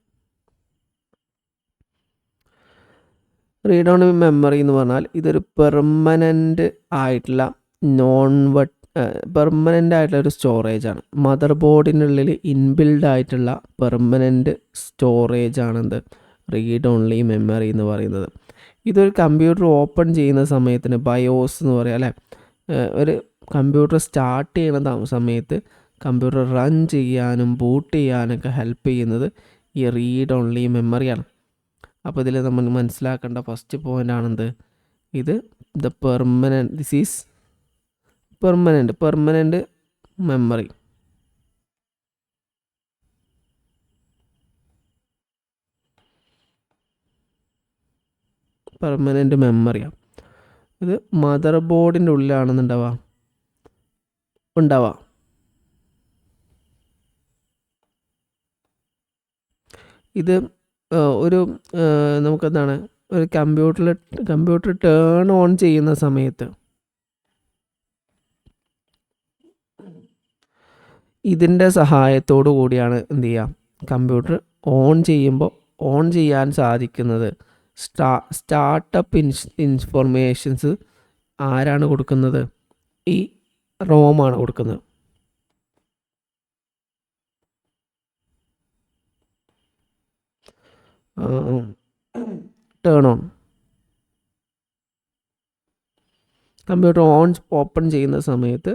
Read only memory എന്ന് പറഞ്ഞാൽ ഇതൊരു പെർമനൻ്റ് ആയിട്ടുള്ള പെർമനൻ്റ് ആയിട്ടുള്ള ഒരു സ്റ്റോറേജാണ്. മദർ ബോർഡിനുള്ളിൽ ഇൻബിൽഡ് ആയിട്ടുള്ള പെർമനൻ്റ് സ്റ്റോറേജാണെന്ത് റീഡ് ഓൺലി മെമ്മറി എന്ന് പറയുന്നത്. ഇതൊരു കമ്പ്യൂട്ടർ ഓപ്പൺ ചെയ്യുന്ന സമയത്തിന് ബയോസ് എന്ന് പറയാം അല്ലേ, ഒരു കമ്പ്യൂട്ടർ സ്റ്റാർട്ട് ചെയ്യുന്ന സമയത്ത് കമ്പ്യൂട്ടർ റൺ ചെയ്യാനും ബൂട്ട് ചെയ്യാനൊക്കെ ഹെൽപ്പ് ചെയ്യുന്നത് ഈ റീഡ് ഓൺലി മെമ്മറിയാണ്. അപ്പോൾ ഇതിൽ നമ്മൾ മനസ്സിലാക്കേണ്ട ഫസ്റ്റ് പോയിൻ്റ് ആണെന്ത്, ഇത് this is permanent memory. Permanent മെമ്മറിയാണ്. ഇത് മദർ ബോർഡിൻ്റെ ഉള്ളിലാണെന്നുണ്ടാവുക. ഇത് ഒരു നമുക്കെന്താണ്, ഒരു കമ്പ്യൂട്ടർ ടേൺ ഓൺ ചെയ്യുന്ന സമയത്ത് ഇതിൻ്റെ സഹായത്തോടു കൂടിയാണ് എന്ത് ചെയ്യുക, കമ്പ്യൂട്ടർ ഓൺ ചെയ്യുമ്പോൾ ഓൺ ചെയ്യാൻ സാധിക്കുന്നത്. സ്റ്റാർട്ടപ്പ് ഇൻഫർമേഷൻസ് ആരാണ് കൊടുക്കുന്നത്, ഈ റോമാണ് കൊടുക്കുന്നത്. ടേൺ ഓൺ, കമ്പ്യൂട്ടർ ഓപ്പൺ ചെയ്യുന്ന സമയത്ത്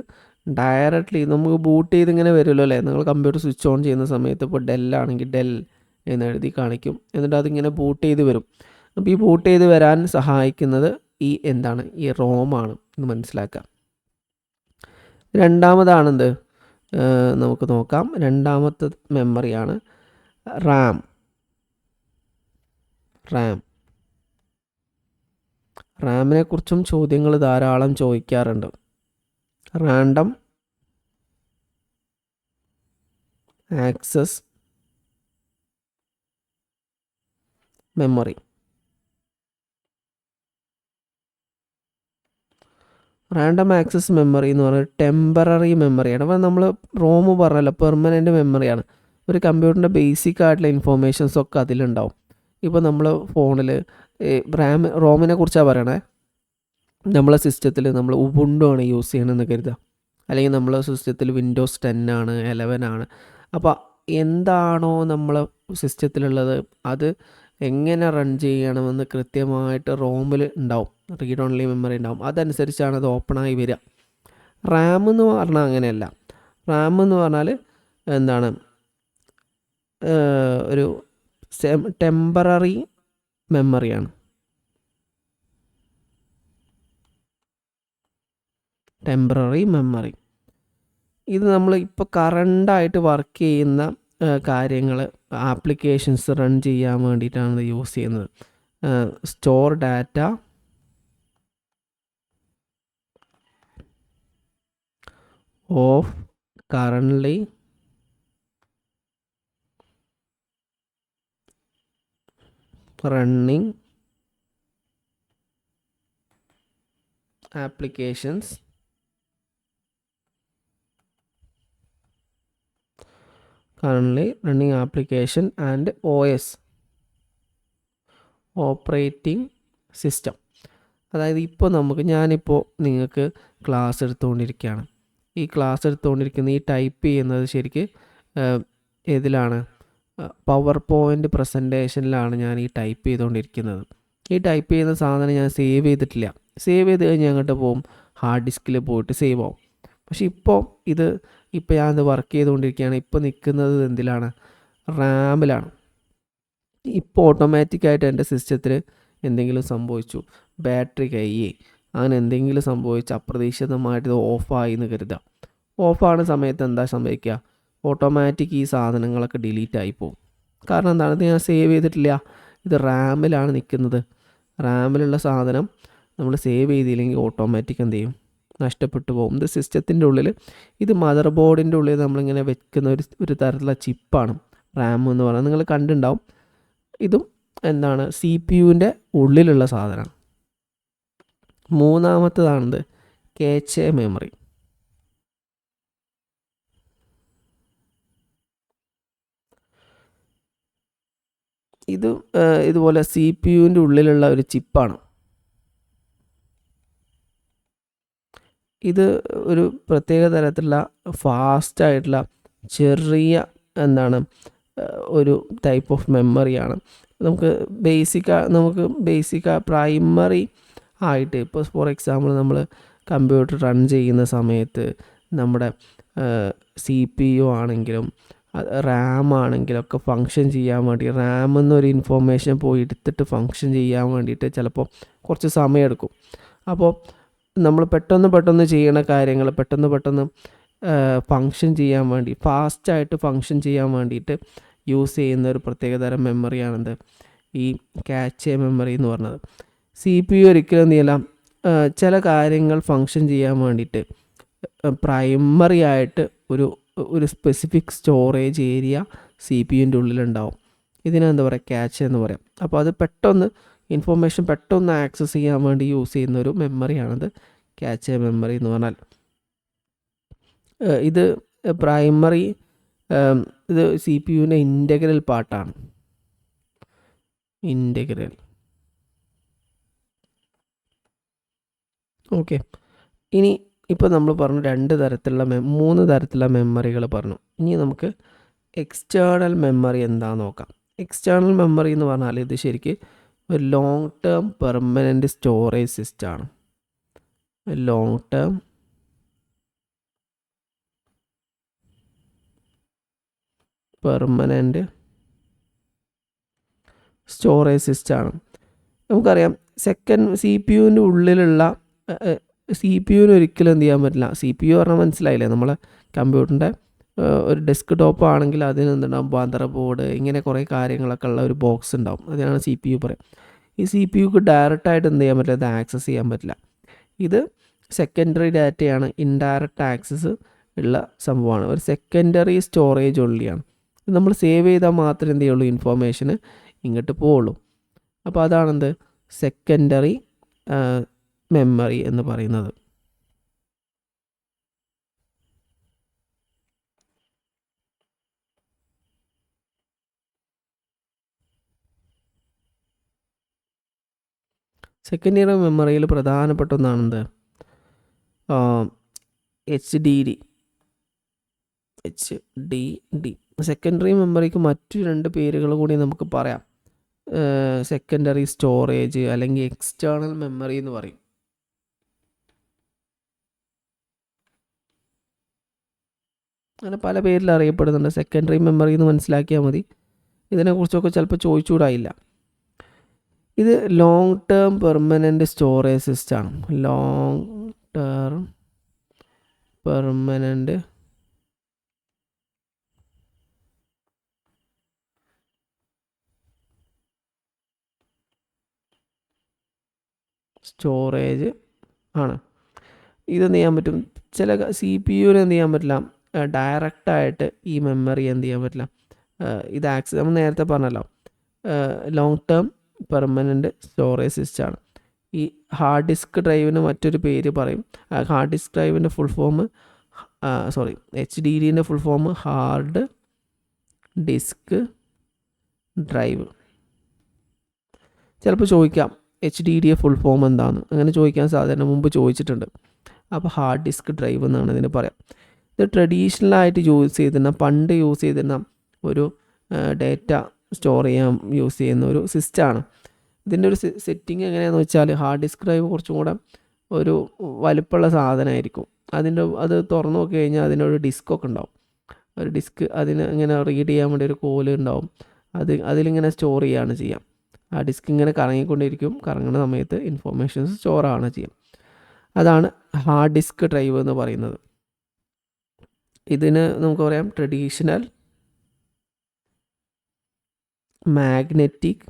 ഡയറക്റ്റ്ലി നമുക്ക് ബൂട്ട് ചെയ്ത് ഇങ്ങനെ വരുമല്ലോ അല്ലേ, നിങ്ങൾ കമ്പ്യൂട്ടർ സ്വിച്ച് ഓൺ ചെയ്യുന്ന സമയത്ത് ഇപ്പോൾ ഡെല്ലാണെങ്കിൽ ഡെൽ എന്ന് എഴുതി കാണിക്കും, എന്നിട്ട് അതിങ്ങനെ ബൂട്ട് ചെയ്ത് വരും. അപ്പോൾ ഈ ബൂട്ട് ചെയ്ത് വരാൻ സഹായിക്കുന്നത് ഈ റോമാണ് എന്ന് മനസ്സിലാക്കാം. രണ്ടാമതാണെന്ത്, നമുക്ക് നോക്കാം. രണ്ടാമത്തെ മെമ്മറിയാണ് റാം. റാമിനെ കുറിച്ചും ചോദ്യങ്ങൾ ധാരാളം ചോദിക്കാറുണ്ട്. Random access memory. Random access memory എന്ന് പറയുന്നത് ടെമ്പററി മെമ്മറിയാണ്. അപ്പോൾ നമ്മൾ റോം പറഞ്ഞല്ലോ പെർമനൻ്റ് മെമ്മറിയാണ്. ഒരു കമ്പ്യൂട്ടറിൻ്റെ ബേസിക് ആയിട്ടുള്ള ഇൻഫോർമേഷൻസൊക്കെ അതിലുണ്ടാവും. ഇപ്പോൾ നമ്മൾ ഫോണിൽ റോമിനെ കുറിച്ചാണ് പറയണേ. നമ്മളെ സിസ്റ്റത്തിൽ നമ്മൾ ഉബുണ്ടു ആണ് യൂസ് ചെയ്യണമെന്ന് കരുതുക, അല്ലെങ്കിൽ നമ്മളെ സിസ്റ്റത്തിൽ വിൻഡോസ് 10 ആണ് 11 ആണ്. അപ്പോൾ എന്താണോ നമ്മളെ സിസ്റ്റത്തിലുള്ളത് അത് എങ്ങനെ റൺ ചെയ്യണമെന്ന് കൃത്യമായിട്ട് റോമിൽ ഉണ്ടാവും, റീഡ് ഓൺലി മെമ്മറി ഉണ്ടാവും. അതനുസരിച്ചാണ് അത് ഓപ്പണായി വരിക. റാം എന്ന് പറഞ്ഞാൽ അങ്ങനെയല്ല. റാം എന്ന് പറഞ്ഞാൽ എന്താണ്, ഒരു ടെമ്പററി മെമ്മറിയാണ്. ടെമ്പററി മെമ്മറി ഇത് നമ്മൾ ഇപ്പോൾ കറണ്ടായിട്ട് വർക്ക് ചെയ്യുന്ന കാര്യങ്ങൾ, ആപ്ലിക്കേഷൻസ് റൺ ചെയ്യാൻ വേണ്ടിയിട്ടാണ് ഇത് യൂസ് ചെയ്യുന്നത്. Store data of currently running applications currently running application and OS operating system. അതായത് ഇപ്പോൾ ഞാനിപ്പോൾ നിങ്ങൾക്ക് ക്ലാസ് എടുത്തുകൊണ്ടിരിക്കുകയാണ്. ഈ ക്ലാസ് എടുത്തുകൊണ്ടിരിക്കുന്ന ഈ ടൈപ്പ് ചെയ്യുന്നത് ശരിക്ക് ഏതിലാണ്, പവർ പോയിൻ്റ് പ്രസൻറ്റേഷനിലാണ് ഞാൻ ഈ ടൈപ്പ് ചെയ്തുകൊണ്ടിരിക്കുന്നത്. ഈ ടൈപ്പ് ചെയ്യുന്ന സാധനം ഞാൻ സേവ് ചെയ്തിട്ടില്ല. സേവ് ചെയ്ത് കഴിഞ്ഞ് അങ്ങോട്ട് പോകും, ഹാർഡ് ഡിസ്കിൽ പോയിട്ട് സേവ് ആവും. പക്ഷേ ഇപ്പോൾ ഞാനത് വർക്ക് ചെയ്തുകൊണ്ടിരിക്കുകയാണ്. ഇപ്പോൾ നിൽക്കുന്നത് എന്തിലാണ്, റാമിലാണ്. ഇപ്പോൾ ഓട്ടോമാറ്റിക്കായിട്ട് എൻ്റെ സിസ്റ്റത്തിൽ എന്തെങ്കിലും സംഭവിച്ചു, ബാറ്ററി കയ്യേ, അങ്ങനെ എന്തെങ്കിലും സംഭവിച്ച് അപ്രതീക്ഷിതമായിട്ട് ഇത് ഓഫായി എന്ന് കരുതാം. ഓഫാണ് സമയത്ത് എന്താ സംഭവിക്കുക, ഓട്ടോമാറ്റിക് ഈ സാധനങ്ങളൊക്കെ ഡിലീറ്റ് ആയി പോകും. കാരണം എന്താണ്, ഇത് ഞാൻ സേവ് ചെയ്തിട്ടില്ല, ഇത് റാമിലാണ് നിൽക്കുന്നത്. റാമിലുള്ള സാധനം നമ്മൾ സേവ് ചെയ്തില്ലെങ്കിൽ ഓട്ടോമാറ്റിക് എന്ത് ചെയ്യും, നഷ്ടപ്പെട്ടു പോകും. ഇത് സിസ്റ്റത്തിൻ്റെ ഉള്ളിൽ, ഇത് മദർ ബോർഡിൻ്റെ ഉള്ളിൽ നമ്മളിങ്ങനെ വെക്കുന്ന ഒരു തരത്തിലുള്ള ചിപ്പാണ് റാം എന്ന് പറയുന്നത്. നിങ്ങൾ കണ്ടിട്ടുണ്ടാവും. ഇതും എന്താണ്, സി പി യുവിൻ്റെ ഉള്ളിലുള്ള സാധനമാണ്. മൂന്നാമത്തേതാണിത് കാച്ചെ മെമ്മറി. ഇത് ഇതുപോലെ സി പി യുവിൻ്റെ ഉള്ളിലുള്ള ഒരു ചിപ്പാണ്. ഇത് ഒരു പ്രത്യേക തരത്തിലുള്ള ഫാസ്റ്റായിട്ടുള്ള ചെറിയ എന്താണ് ഒരു ടൈപ്പ് ഓഫ് മെമ്മറിയാണ്. നമുക്ക് ബേസിക് പ്രൈമറി ആയിട്ട്, ഇപ്പോൾ ഫോർ എക്സാമ്പിൾ നമ്മൾ കമ്പ്യൂട്ടർ റൺ ചെയ്യുന്ന സമയത്ത് നമ്മുടെ സി പി യു ആണെങ്കിലും റാം ആണെങ്കിലൊക്കെ ഫങ്ഷൻ ചെയ്യാൻ വേണ്ടി, റാം എന്നൊരു ഇൻഫോർമേഷൻ പോയി എടുത്തിട്ട് ഫങ്ഷൻ ചെയ്യാൻ വേണ്ടിയിട്ട് ചിലപ്പോൾ കുറച്ച് സമയമെടുക്കും. അപ്പോൾ നമ്മൾ പെട്ടെന്ന് ചെയ്യണ കാര്യങ്ങൾ പെട്ടെന്ന് ഫങ്ഷൻ ചെയ്യാൻ വേണ്ടി, ഫാസ്റ്റായിട്ട് ഫങ്ഷൻ ചെയ്യാൻ വേണ്ടിയിട്ട് യൂസ് ചെയ്യുന്ന ഒരു പ്രത്യേകതരം മെമ്മറിയാണിത് ഈ കാച്ചെ മെമ്മറി എന്ന് പറഞ്ഞത്. സി പി യു ഒരിക്കലും എന്ത് ചെയ്യില്ല, ചില കാര്യങ്ങൾ ഫങ്ഷൻ ചെയ്യാൻ വേണ്ടിയിട്ട് പ്രൈമറി ആയിട്ട് ഒരു specific storage area C P യുൻ്റെ ഉള്ളിലുണ്ടാവും. ഇതിനെന്താ പറയുക, കാച്ചെ എന്ന് പറയാം. അപ്പോൾ അത് ഇൻഫോർമേഷൻ പെട്ടെന്ന് ആക്സസ് ചെയ്യാൻ വേണ്ടി യൂസ് ചെയ്യുന്ന ഒരു മെമ്മറിയാണിത് കാച്ചെ മെമ്മറി എന്ന് പറഞ്ഞാൽ. ഇത് പ്രൈമറി, ഇത് സി പി യുവിൻ്റെ ഇൻ്റഗ്രൽ പാർട്ടാണ്. ഇൻ്റഗ്രൽ. ഓക്കെ. ഇനി ഇപ്പോൾ നമ്മൾ പറഞ്ഞു 3 തരത്തിലുള്ള മെമ്മറികൾ പറഞ്ഞു. ഇനി നമുക്ക് എക്സ്റ്റേണൽ മെമ്മറി എന്താണെന്ന് നോക്കാം. എക്സ്റ്റേണൽ മെമ്മറി എന്ന് പറഞ്ഞാൽ ഇത് ശരിക്ക് ഒരു ലോങ് ടേം പെർമനൻറ്റ് സ്റ്റോറേജ് സിസ്റ്റമാണ്. ലോങ് ടേം പെർമനൻറ്റ് സ്റ്റോറേജ് സിസ്റ്റമാണ്. നമുക്കറിയാം സി പി യുവിൻ്റെ ഉള്ളിലുള്ള സി പി യുവിന് ഒരിക്കലും എന്ത് ചെയ്യാൻ പറ്റില്ല. സി പി യു പറഞ്ഞാൽ മനസ്സിലായില്ലേ, നമ്മളെ കമ്പ്യൂട്ടറിൻ്റെ ഒരു ഡെസ്ക് ടോപ്പ് ആണെങ്കിൽ അതിന് എന്തുണ്ടാവും, മദർ ബോർഡ്, ഇങ്ങനെ കുറേ കാര്യങ്ങളൊക്കെ ഉള്ള ഒരു ബോക്സ് ഉണ്ടാവും. അതിനാണ് സി പി യു പറയുക. ഈ സി പി യുക്ക് ഡയറക്റ്റായിട്ട് എന്ത് ചെയ്യാൻ പറ്റില്ല, ഇത് ആക്സസ് ചെയ്യാൻ പറ്റില്ല. ഇത് സെക്കൻഡറി ഡാറ്റയാണ്, ഇൻഡയറക്റ്റ് ആക്സസ് ഉള്ള സംഭവമാണ്. ഒരു സെക്കൻഡറി സ്റ്റോറേജ് ഒള്ളിയാണ്. നമ്മൾ സേവ് ചെയ്താൽ മാത്രമേ എന്ത് ചെയ്യുള്ളൂ, ഇൻഫോർമേഷന് ഇങ്ങോട്ട് പോവുള്ളൂ. അപ്പോൾ അതാണെന്ത് സെക്കൻഡറി മെമ്മറി എന്ന് പറയുന്നത്. സെക്കൻഡറി മെമ്മറിയിൽ പ്രധാനപ്പെട്ട ഒന്നാണെന്ത് HDD. സെക്കൻഡറി മെമ്മറിക്ക് മറ്റു 2 പേരുകൾ കൂടി നമുക്ക് പറയാം. സെക്കൻഡറി സ്റ്റോറേജ് അല്ലെങ്കിൽ എക്സ്റ്റേണൽ മെമ്മറി എന്ന് പറയും. അങ്ങനെ പല പേരിൽ അറിയപ്പെടുന്നുണ്ട്. സെക്കൻഡറി മെമ്മറി എന്ന് മനസ്സിലാക്കിയാൽ മതി. ഇതിനെക്കുറിച്ചൊക്കെ ചിലപ്പോൾ ചോദിച്ചുകൂടായില്ല. ഇത് ലോങ് ടേം പെർമനൻറ്റ് സ്റ്റോറേജ് സിസ്റ്റമാണ്. ലോങ് ടേം പെർമനൻറ്റ് സ്റ്റോറേജ് ആണ്. ഇതെന്ത് ചെയ്യാൻ പറ്റും, ചില സി പി യുവിന് എന്ത് ചെയ്യാൻ പറ്റില്ല, ഡയറക്റ്റായിട്ട് ഈ മെമ്മറി എന്ത് ചെയ്യാൻ പറ്റില്ല, ഇത് ആക്സസ്, നമ്മൾ നേരത്തെ പറഞ്ഞല്ലോ ലോങ് ടേം പെർമനൻറ്റ് സ്റ്റോറേജ് സിസ്റ്റമാണ്. ഈ ഹാർഡ് ഡിസ്ക് ഡ്രൈവിന് മറ്റൊരു പേര് പറയും. ഹാർഡ് ഡിസ്ക് ഡ്രൈവിൻ്റെ ഫുൾ ഫോം HDDൻ്റെ full form hard disk drive. ചിലപ്പോൾ ചോദിക്കാം HDD ഫുൾ ഫോം എന്താണെന്ന്, അങ്ങനെ ചോദിക്കാൻ സാധാരണ മുമ്പ് ചോദിച്ചിട്ടുണ്ട്. അപ്പോൾ ഹാർഡ് ഡിസ്ക് ഡ്രൈവ് എന്നാണ് ഇതിന് പറയാം. ഇത് ട്രഡീഷണലായിട്ട് പണ്ട് യൂസ് ചെയ്തിരുന്ന ഒരു ഡേറ്റ സ്റ്റോർ ചെയ്യാൻ യൂസ് ചെയ്യുന്ന ഒരു സിസ്റ്റമാണ്. ഇതിൻ്റെ ഒരു സെറ്റിംഗ് എങ്ങനെയാണെന്ന് വെച്ചാൽ, ഹാർഡ് ഡിസ്ക് ഡ്രൈവ് കുറച്ചും കൂടെ ഒരു വലുപ്പമുള്ള സാധനമായിരിക്കും. അത് തുറന്നു നോക്കി കഴിഞ്ഞാൽ അതിനൊരു ഡിസ്കൊക്കെ ഉണ്ടാവും. ഒരു ഡിസ്ക്, അതിന് ഇങ്ങനെ റീഡ് ചെയ്യാൻ വേണ്ടി ഒരു കോല് ഉണ്ടാവും. അതിലിങ്ങനെ സ്റ്റോർ ചെയ്യുകയാണ് ചെയ്യാം. ആ ഡിസ്ക് ഇങ്ങനെ കറങ്ങിക്കൊണ്ടിരിക്കും. കറങ്ങുന്ന സമയത്ത് ഇൻഫോർമേഷൻസ് സ്റ്റോറാണ് ചെയ്യാം. അതാണ് ഹാർഡ് ഡിസ്ക് ഡ്രൈവ് എന്ന് പറയുന്നത്. ഇതിന് നമുക്ക് പറയാം ട്രഡീഷണൽ മാഗ്നറ്റിക്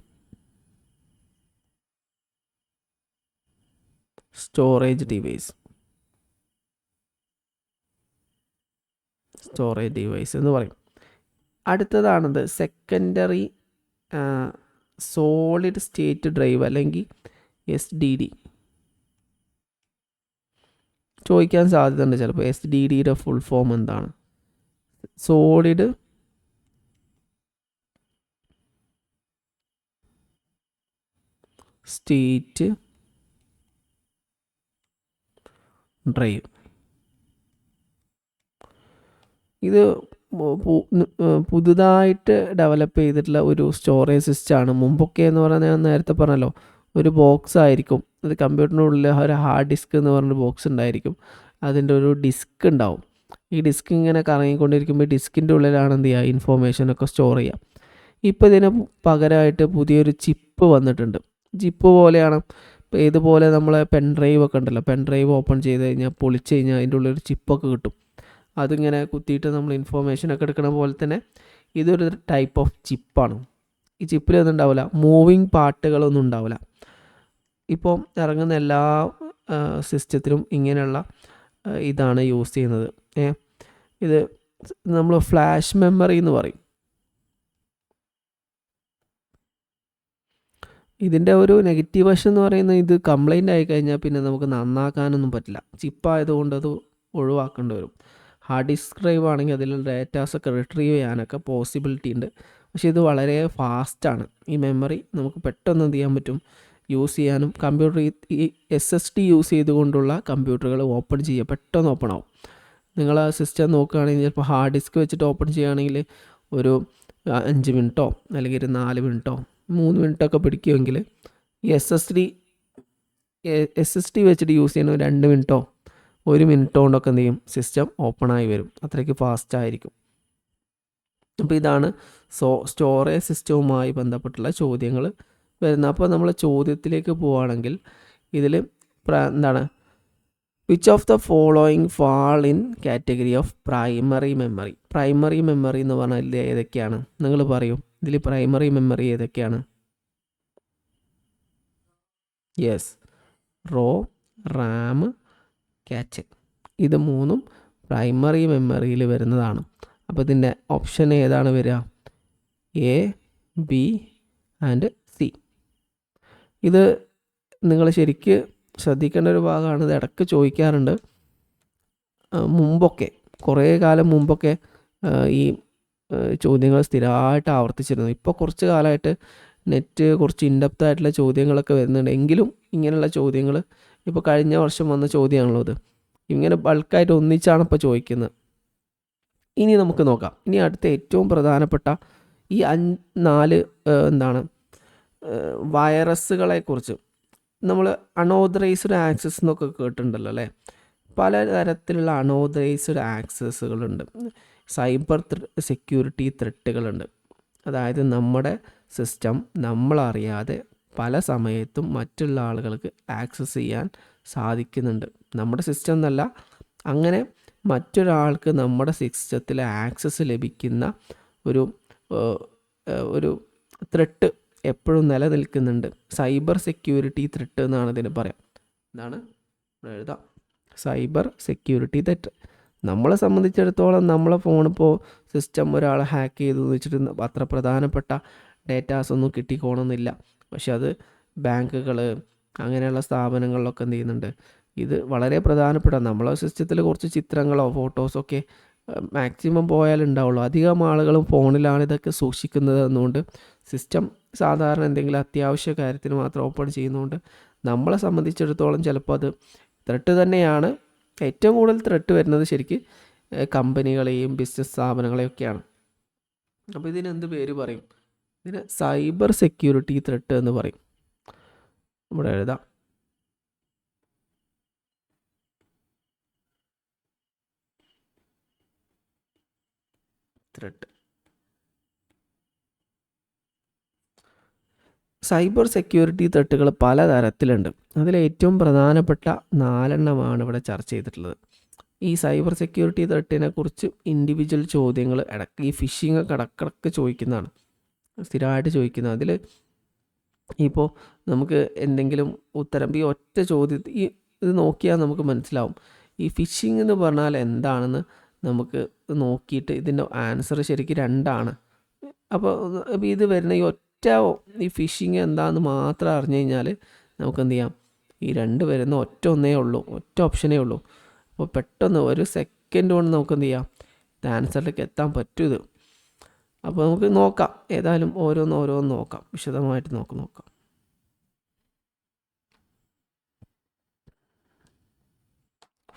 സ്റ്റോറേജ് ഡിവൈസ് എന്ന് പറയും. അടുത്തതാണത് സെക്കൻഡറി സോളിഡ് സ്റ്റേറ്റ് ഡ്രൈവ് അല്ലെങ്കിൽ SDD. ചോദിക്കാൻ സാധ്യതയുണ്ട് ചിലപ്പോൾ SDDയുടെ ഫുൾ ഫോം എന്താണ്. Solid state drive. ഇത് പുതുതായിട്ട് ഡെവലപ്പ് ചെയ്തിട്ടുള്ള ഒരു സ്റ്റോറേജ് സിസ്റ്റമാണ്. മുമ്പൊക്കെ എന്ന് പറഞ്ഞാൽ ഞാൻ നേരത്തെ പറഞ്ഞല്ലോ, ഒരു ബോക്സ് ആയിരിക്കും, അത് കമ്പ്യൂട്ടറിൻ്റെ ഉള്ളിൽ ഒരു ഹാർഡ് ഡിസ്ക് എന്ന് പറഞ്ഞൊരു ബോക്സ് ഉണ്ടായിരിക്കും, അതിൻ്റെ ഒരു ഡിസ്ക് ഉണ്ടാവും. ഈ ഡിസ്ക് ഇങ്ങനെ കറങ്ങിക്കൊണ്ടിരിക്കുമ്പോൾ ഡിസ്കിൻ്റെ ഉള്ളിലാണ് എന്ത് ചെയ്യുക, ഇൻഫോർമേഷനൊക്കെ സ്റ്റോർ ചെയ്യുക. ഇപ്പോൾ ഇതിന് പകരമായിട്ട് പുതിയൊരു ചിപ്പ് വന്നിട്ടുണ്ട്. ചിപ്പ് പോലെയാണ് ഇപ്പോൾ ഇതുപോലെ നമ്മളെ പെൻഡ്രൈവ് ഒക്കെ ഉണ്ടല്ലോ, പെൻഡ്രൈവ് ഓപ്പൺ ചെയ്ത് കഴിഞ്ഞാൽ പൊളിച്ച് കഴിഞ്ഞാൽ അതിൻ്റെ ഉള്ളിൽ ഒരു ചിപ്പൊക്കെ കിട്ടും. അതിങ്ങനെ കുത്തിയിട്ട് നമ്മൾ ഇൻഫോർമേഷനൊക്കെ എടുക്കണ പോലെ തന്നെ ഇതൊരു ടൈപ്പ് ഓഫ് ചിപ്പാണ്. ഈ ചിപ്പിൽ ഒന്നും ഉണ്ടാവില്ല, മൂവിങ് പാർട്ടുകളൊന്നും ഉണ്ടാവില്ല. ഇപ്പോൾ ഇറങ്ങുന്ന എല്ലാ സിസ്റ്റത്തിലും ഇങ്ങനെയുള്ള ഇതാണ് യൂസ് ചെയ്യുന്നത്. ഇത് നമ്മൾ ഫ്ലാഷ് മെമ്മറി എന്ന് പറയും. ഇതിൻ്റെ ഒരു നെഗറ്റീവ് വശം എന്ന് പറയുന്നത് ഇത് കംപ്ലൈൻ്റ് ആയി കഴിഞ്ഞാൽ പിന്നെ നമുക്ക് നന്നാക്കാനൊന്നും പറ്റില്ല. ചിപ്പായതുകൊണ്ട് അത് ഒഴിവാക്കേണ്ടി വരും. ഹാർഡ് ഡിസ്ക് ഡ്രൈവ് ആണെങ്കിൽ അതിൽ ഡേറ്റാസൊക്കെ റിട്രീവ് ചെയ്യാനൊക്കെ പോസിബിലിറ്റി ഉണ്ട്. പക്ഷേ ഇത് വളരെ ഫാസ്റ്റാണ്. ഈ മെമ്മറി നമുക്ക് പെട്ടെന്ന് എന്ത് ചെയ്യാൻ പറ്റും, യൂസ് ചെയ്യാനും. കമ്പ്യൂട്ടർ ഈ SSD യൂസ് ചെയ്തുകൊണ്ടുള്ള കമ്പ്യൂട്ടറുകൾ ഓപ്പൺ ചെയ്യുക പെട്ടെന്ന് ഓപ്പൺ ആവും. നിങ്ങൾ ആ സിസ്റ്റം നോക്കുകയാണെങ്കിൽ ചിലപ്പോൾ ഹാർഡ് ഡിസ്ക് വെച്ചിട്ട് ഓപ്പൺ ചെയ്യുകയാണെങ്കിൽ ഒരു 5 മിനിറ്റോ അല്ലെങ്കിൽ ഒരു 4 മിനിറ്റോ 3 മിനിറ്റൊക്കെ പിടിക്കുമെങ്കിൽ ഈ SSD വെച്ചിട്ട് യൂസ് ചെയ്യുന്ന 2 മിനിറ്റോ 1 മിനിറ്റ് കൊണ്ടൊക്കെ എന്ത് ചെയ്യും, സിസ്റ്റം ഓപ്പണായി വരും. അത്രയ്ക്ക് ഫാസ്റ്റായിരിക്കും. അപ്പോൾ ഇതാണ് സ്റ്റോറേജ് സിസ്റ്റവുമായി ബന്ധപ്പെട്ടുള്ള ചോദ്യങ്ങൾ വരുന്നത്. അപ്പോൾ നമ്മൾ ചോദ്യത്തിലേക്ക് പോവുകയാണെങ്കിൽ ഇതിൽ എന്താണ്, which of the following fall in category of primary memory. Primary memory എന്ന് പറഞ്ഞാൽ ഇതിൽ ഏതൊക്കെയാണ് നിങ്ങൾ പറയും, ഇതിൽ പ്രൈമറി മെമ്മറി ഏതൊക്കെയാണ്? Yes, ROM, RAM, cache. ഇത് 3ഉം പ്രൈമറി മെമ്മറിയിൽ വരുന്നതാണ്. അപ്പോൾ ഇതിൻ്റെ ഓപ്ഷൻ ഏതാണ് വരിക? A, B and C. ഇത് നിങ്ങൾ ശരിക്ക് ശ്രദ്ധിക്കേണ്ട ഒരു ഭാഗമാണ്. ഇത് ഇടയ്ക്ക് ചോദിക്കാറുണ്ട്. മുമ്പൊക്കെ, കുറേ കാലം മുമ്പൊക്കെ ഈ ചോദ്യങ്ങൾ സ്ഥിരമായിട്ട് ആവർത്തിച്ചിരുന്നു. ഇപ്പോൾ കുറച്ച് കാലമായിട്ട് നെറ്റ് കുറച്ച് ഇൻഡെപ്ത് ആയിട്ടുള്ള ചോദ്യങ്ങളൊക്കെ വരുന്നുണ്ട്. എങ്കിലും ഇങ്ങനെയുള്ള ചോദ്യങ്ങൾ ഇപ്പോൾ കഴിഞ്ഞ വർഷം വന്ന ചോദ്യമാണല്ലോ ഇത്. ഇങ്ങനെ ബൾക്കായിട്ട് ഒന്നിച്ചാണ് ഇപ്പോൾ ചോദിക്കുന്നത്. ഇനി നമുക്ക് നോക്കാം. ഇനി അടുത്ത ഏറ്റവും പ്രധാനപ്പെട്ട ഈ 4 എന്താണ് വൈറസുകളെക്കുറിച്ച്. നമ്മൾ അൺഓതറൈസ്ഡ് ആക്സസ് എന്നൊക്കെ കേട്ടിട്ടുണ്ടല്ലോ അല്ലേ. പലതരത്തിലുള്ള അൺഓതറൈസ്ഡ് ആക്സസുകളുണ്ട്. സൈബർ സെക്യൂരിറ്റി ത്രെട്ടുകളുണ്ട്. അതായത് നമ്മുടെ സിസ്റ്റം നമ്മളറിയാതെ പല സമയത്തും മറ്റുള്ള ആളുകൾക്ക് ആക്സസ് ചെയ്യാൻ സാധിക്കുന്നുണ്ട്. നമ്മുടെ സിസ്റ്റം എന്നല്ല, അങ്ങനെ മറ്റൊരാൾക്ക് നമ്മുടെ സിസ്റ്റത്തിൽ ആക്സസ് ലഭിക്കുന്ന ഒരു ത്രെട്ട് എപ്പോഴും നിലനിൽക്കുന്നുണ്ട്. സൈബർ സെക്യൂരിറ്റി ത്രെട്ട് എന്നാണ് ഇതിന് പറയാം. എന്താണ് എഴുതാം, സൈബർ സെക്യൂരിറ്റി ത്രെട്ട്. നമ്മളെ സംബന്ധിച്ചിടത്തോളം നമ്മളെ ഫോണിപ്പോൾ സിസ്റ്റം ഒരാൾ ഹാക്ക് ചെയ്തു എന്ന് വെച്ചിട്ട് അത്ര പ്രധാനപ്പെട്ട ഡേറ്റാസൊന്നും കിട്ടിക്കോണമെന്നില്ല. പക്ഷെ അത് ബാങ്കുകൾ അങ്ങനെയുള്ള സ്ഥാപനങ്ങളിലൊക്കെ എന്ത് ചെയ്യുന്നുണ്ട്, ഇത് വളരെ പ്രധാനപ്പെട്ട നമ്മളെ സിസ്റ്റത്തിൽ കുറച്ച് ചിത്രങ്ങളോ ഫോട്ടോസൊക്കെ മാക്സിമം പോയാലുണ്ടാവുള്ളൂ. അധികം ആളുകളും ഫോണിലാണ് ഇതൊക്കെ സൂക്ഷിക്കുന്നത് എന്നുകൊണ്ട് സിസ്റ്റം സാധാരണ എന്തെങ്കിലും അത്യാവശ്യ കാര്യത്തിന് മാത്രം ഓപ്പൺ ചെയ്യുന്നതുകൊണ്ട് നമ്മളെ സംബന്ധിച്ചിടത്തോളം ചിലപ്പോൾ അത് ത്രെട്ട് തന്നെയാണ്. ഏറ്റവും കൂടുതൽ ത്രെട്ട് വരുന്നത് ശരിക്കും കമ്പനികളെയും ബിസിനസ് സ്ഥാപനങ്ങളെയൊക്കെയാണ്. അപ്പോൾ ഇതിനെന്ത് പേര് പറയും? ഇതിന് സൈബർ സെക്യൂരിറ്റി ത്രെട്ട് എന്ന് പറയും. ഇവിടെ എഴുതാം. ത്രെട്ട്. സൈബർ സെക്യൂരിറ്റി ത്രെട്ടുകൾ പലതരത്തിലുണ്ട്. അതിലേറ്റവും പ്രധാനപ്പെട്ട 4 ഇവിടെ ചർച്ച ചെയ്തിട്ടുള്ളത്. ഈ സൈബർ സെക്യൂരിറ്റി ത്രെട്ടിനെ കുറിച്ച് ഇൻഡിവിജ്വൽ ചോദ്യങ്ങൾ ഇടയ്ക്ക് ഈ ഫിഷിംഗ് ഒക്കെ ഇടയ്ക്കിടയ്ക്ക് ചോദിക്കുന്നതാണ്, സ്ഥിരമായിട്ട് ചോദിക്കുന്നത്. അതിൽ ഇപ്പോൾ നമുക്ക് എന്തെങ്കിലും ഉത്തരം ഈ ഒറ്റ ചോദ്യത്തിൽ ഇത് നോക്കിയാൽ നമുക്ക് മനസ്സിലാവും ഈ ഫിഷിംഗ് എന്ന് പറഞ്ഞാൽ എന്താണെന്ന്. നമുക്ക് നോക്കിയിട്ട് ഇതിൻ്റെ ആൻസർ ശരിക്കും 2ആണ്. അപ്പോൾ ഇത് വരുന്ന ഈ ഫിഷിംഗ് എന്താണെന്ന് മാത്രം അറിഞ്ഞു കഴിഞ്ഞാൽ നമുക്ക് എന്ത് ചെയ്യാം, ഈ 2 വരുന്ന ഒന്നേ ഉള്ളൂ, ഓപ്ഷനേ ഉള്ളൂ. അപ്പോൾ പെട്ടെന്ന് ഒരു സെക്കൻഡ് കൊണ്ട് നമുക്ക് എന്ത് ചെയ്യാം, ഇത് ആൻസറിലേക്ക് എത്താൻ പറ്റും ഇത്. അപ്പോൾ നമുക്ക് നോക്കാം, ഏതായാലും ഓരോന്ന് നോക്കാം, വിശദമായിട്ട് നോക്കാം.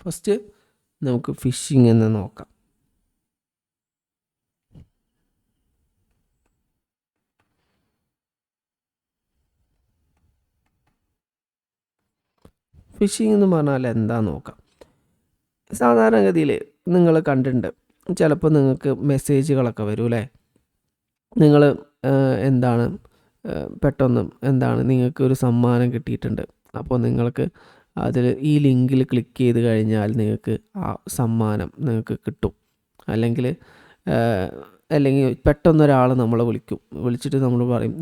ഫസ്റ്റ് നമുക്ക് ഫിഷിംഗ് എന്ന് നോക്കാം. ഫിഷിംഗ് എന്ന് പറഞ്ഞാൽ എന്താ നോക്കാം. സാധാരണഗതിയിൽ നിങ്ങൾ കണ്ടിട്ടുണ്ട്, ചിലപ്പോൾ നിങ്ങൾക്ക് മെസ്സേജുകളൊക്കെ വരും അല്ലേ. നിങ്ങൾ എന്താണ് പെട്ടെന്ന് എന്താണ് നിങ്ങൾക്കൊരു സമ്മാനം കിട്ടിയിട്ടുണ്ട്. അപ്പോൾ നിങ്ങൾക്ക് അതിൽ ഈ ലിങ്കിൽ ക്ലിക്ക് ചെയ്ത് കഴിഞ്ഞാൽ നിങ്ങൾക്ക് ആ സമ്മാനം നിങ്ങൾക്ക് കിട്ടും. അല്ലെങ്കിൽ പെട്ടെന്നൊരാൾ നമ്മളെ വിളിച്ചിട്ട് നമ്മൾ പറയും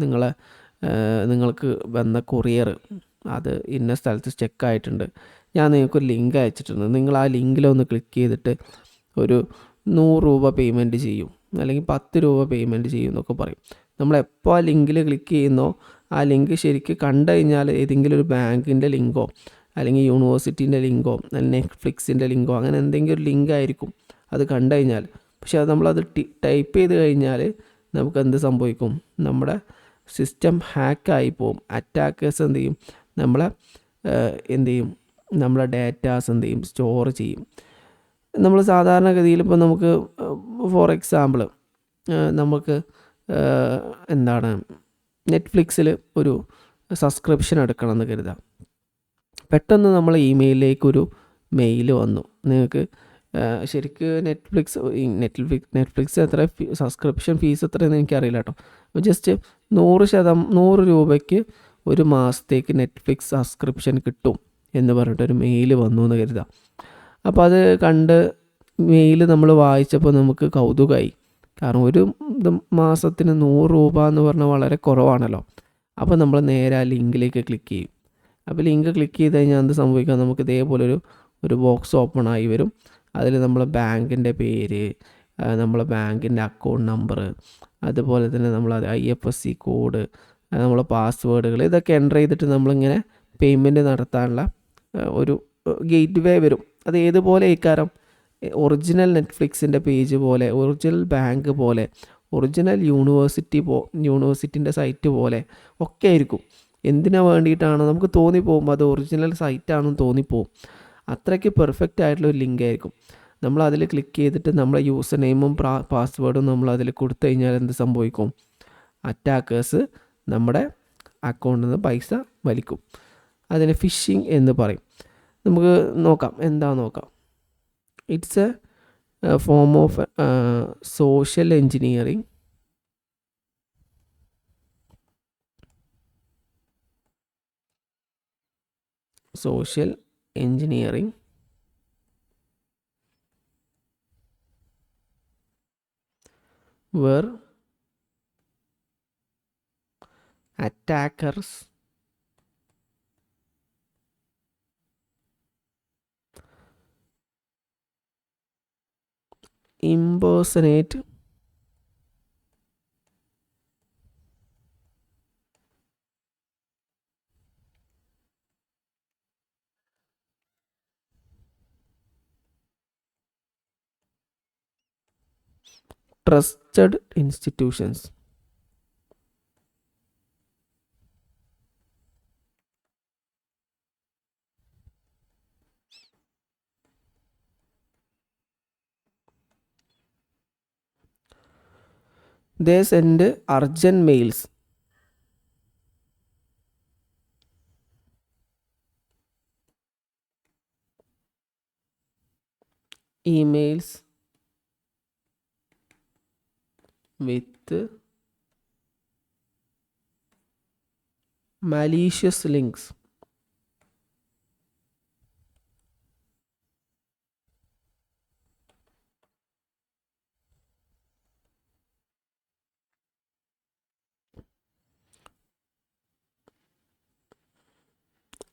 നിങ്ങൾക്ക് വന്ന കൊറിയർ അത് ഇന്ന സ്ഥലത്ത് സ്റ്റക്കായിട്ടുണ്ട്, ഞാൻ നിങ്ങൾക്കൊരു ലിങ്ക് അയച്ചിട്ടുണ്ട്, നിങ്ങൾ ആ ലിങ്കിലൊന്ന് ക്ലിക്ക് ചെയ്തിട്ട് ഒരു 100 രൂപ പേയ്മെൻറ്റ് ചെയ്യും, അല്ലെങ്കിൽ 10 രൂപ പേയ്മെൻറ്റ് ചെയ്യും എന്നൊക്കെ പറയും. നമ്മളെപ്പോൾ ആ ലിങ്കിൽ ക്ലിക്ക് ചെയ്യുന്നോ ആ ലിങ്ക് ശരിക്കും കണ്ടു കഴിഞ്ഞാൽ ഏതെങ്കിലും ഒരു ബാങ്കിൻ്റെ ലിങ്കോ അല്ലെങ്കിൽ യൂണിവേഴ്സിറ്റീൻ്റെ ലിങ്കോ അല്ലെങ്കിൽ നെറ്റ്ഫ്ലിക്സിൻ്റെ ലിങ്കോ അങ്ങനെ എന്തെങ്കിലും ഒരു ലിങ്ക് ആയിരിക്കും അത് കണ്ടു കഴിഞ്ഞാൽ. പക്ഷേ നമ്മളത് ടൈപ്പ് ചെയ്ത് കഴിഞ്ഞാൽ നമുക്ക് എന്ത് സംഭവിക്കും, നമ്മുടെ സിസ്റ്റം ഹാക്കായി പോകും. അറ്റാക്കേഴ്സ് എന്ത് ചെയ്യും, നമ്മളെ ഡാറ്റാസ് എന്ത് ചെയ്യും, സ്റ്റോർ ചെയ്യും. നമ്മൾ സാധാരണഗതിയിൽ ഇപ്പോൾ നമുക്ക് ഫോർ എക്സാമ്പിൾ നമുക്ക് എന്താണ് നെറ്റ്ഫ്ലിക്സിൽ ഒരു സബ്സ്ക്രിപ്ഷൻ എടുക്കണമെന്ന് കരുതാം. പെട്ടെന്ന് നമ്മളെ ഇമെയിലിലേക്കൊരു മെയിൽ വന്നു, നിങ്ങൾക്ക് ശരിക്ക് നെറ്റ്ഫ്ലിക്സ് എത്ര സബ്സ്ക്രിപ്ഷൻ ഫീസ് എത്രയെന്ന് എനിക്കറിയില്ല കേട്ടോ. ജസ്റ്റ് 100 രൂപയ്ക്ക് ഒരു മാസത്തേക്ക് നെറ്റ്ഫ്ലിക്സ് സബ്സ്ക്രിപ്ഷൻ കിട്ടും എന്ന് പറഞ്ഞിട്ടൊരു മെയിൽ വന്നു എന്ന് കരുതാം. അപ്പോൾ അത് കണ്ട് മെയിൽ നമ്മൾ വായിച്ചപ്പോൾ നമുക്ക് കൗതുകമായി. കാരണം ഒരു മാസത്തിന് 100 രൂപ എന്ന് പറഞ്ഞാൽ വളരെ കുറവാണല്ലോ. അപ്പോൾ നമ്മൾ നേരെ ആ ലിങ്കിലേക്ക് ക്ലിക്ക് ചെയ്യും. അപ്പോൾ ലിങ്ക് ക്ലിക്ക് ചെയ്ത് കഴിഞ്ഞാൽ എന്ത് സംഭവിക്കാം, നമുക്ക് ഇതേപോലൊരു ബോക്സ് ഓപ്പൺ ആയി വരും. അതിൽ നമ്മളെ ബാങ്കിൻ്റെ പേര്, നമ്മളെ ബാങ്കിൻ്റെ അക്കൗണ്ട് നമ്പർ, അതുപോലെ തന്നെ നമ്മളത് IFSC കോഡ്, നമ്മളെ പാസ്വേഡുകൾ ഇതൊക്കെ എൻ്റർ ചെയ്തിട്ട് നമ്മളിങ്ങനെ പേയ്മെൻറ്റ് നടത്താനുള്ള ഒരു ഗേറ്റ് വേ വരും. അത് ഏതുപോലെ ഇക്കാരം ഒറിജിനൽ നെറ്റ്ഫ്ലിക്സിൻ്റെ പേജ് പോലെ, ഒറിജിനൽ ബാങ്ക് പോലെ, ഒറിജിനൽ യൂണിവേഴ്സിറ്റിൻ്റെ സൈറ്റ് പോലെ ഒക്കെ ആയിരിക്കും. എന്തിനു വേണ്ടിയിട്ടാണ് നമുക്ക് തോന്നിപ്പോവും, അത് ഒറിജിനൽ സൈറ്റാണെന്ന് തോന്നിപ്പോവും. അത്രയ്ക്ക് പെർഫെക്റ്റ് ആയിട്ടുള്ള ഒരു ലിങ്ക് ആയിരിക്കും. നമ്മൾ അതിൽ ക്ലിക്ക് ചെയ്തിട്ട് നമ്മളെ യൂസർ നെയിമും പാസ്വേഡും നമ്മൾ അതിൽ കൊടുത്തു കഴിഞ്ഞാൽ എന്ത് സംഭവിക്കും, അറ്റാക്കേഴ്സ് നമ്മുടെ അക്കൗണ്ടിൽ നിന്ന് പൈസ വലിക്കും. അതിനെ ഫിഷിംഗ് എന്ന് പറയും. നമുക്ക് നോക്കാം, എന്താ നോക്കാം. It's A form of social engineering where attackers impersonate trusted institutions. They send urgent mails, emails with malicious links.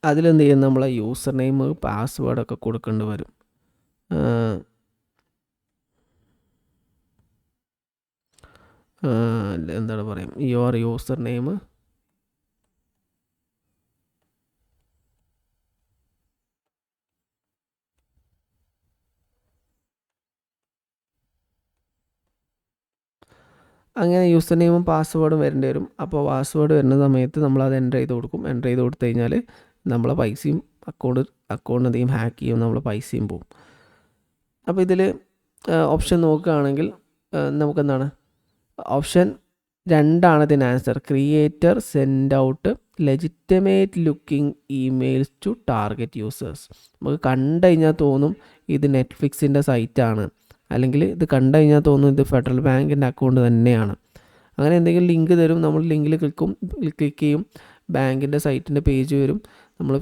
അതിലെന്ത് ചെയ്യും, നമ്മളെ യൂസർ നെയിം പാസ്വേഡൊക്കെ കൊടുക്കേണ്ടി വരും. എന്താണ് പറയും, യുവർ യൂസർ നെയിം അങ്ങനെ യൂസർ നെയിമും പാസ്വേഡും വരേണ്ടി വരും. അപ്പോൾ പാസ്വേഡ് വരുന്ന സമയത്ത് നമ്മളത് എൻ്റർ ചെയ്ത് കൊടുക്കും. എൻ്റർ ചെയ്ത് കൊടുത്തു കഴിഞ്ഞാൽ നമ്മളെ പൈസയും അക്കൗണ്ട് എന്തെങ്കിലും ഹാക്ക് ചെയ്യും, നമ്മളെ പൈസയും പോവും. അപ്പോൾ ഇതിൽ ഓപ്ഷൻ നോക്കുകയാണെങ്കിൽ നമുക്കെന്താണ് ഓപ്ഷൻ 2 ഇതിന് answer. Creator send out legitimate looking emails to target users. നമുക്ക് കണ്ടു കഴിഞ്ഞാൽ തോന്നും ഇത് നെറ്റ്ഫ്ലിക്സിൻ്റെ സൈറ്റാണ്, അല്ലെങ്കിൽ ഇത് കണ്ടു കഴിഞ്ഞാൽ തോന്നും ഇത് ഫെഡറൽ ബാങ്കിൻ്റെ അക്കൗണ്ട് തന്നെയാണ്. അങ്ങനെ എന്തെങ്കിലും ലിങ്ക് തരും, നമ്മൾ ലിങ്കിൽ ക്ലിക്ക് ചെയ്യും, ബാങ്കിൻ്റെ സൈറ്റിൻ്റെ പേജ് വരും, നമ്മൾ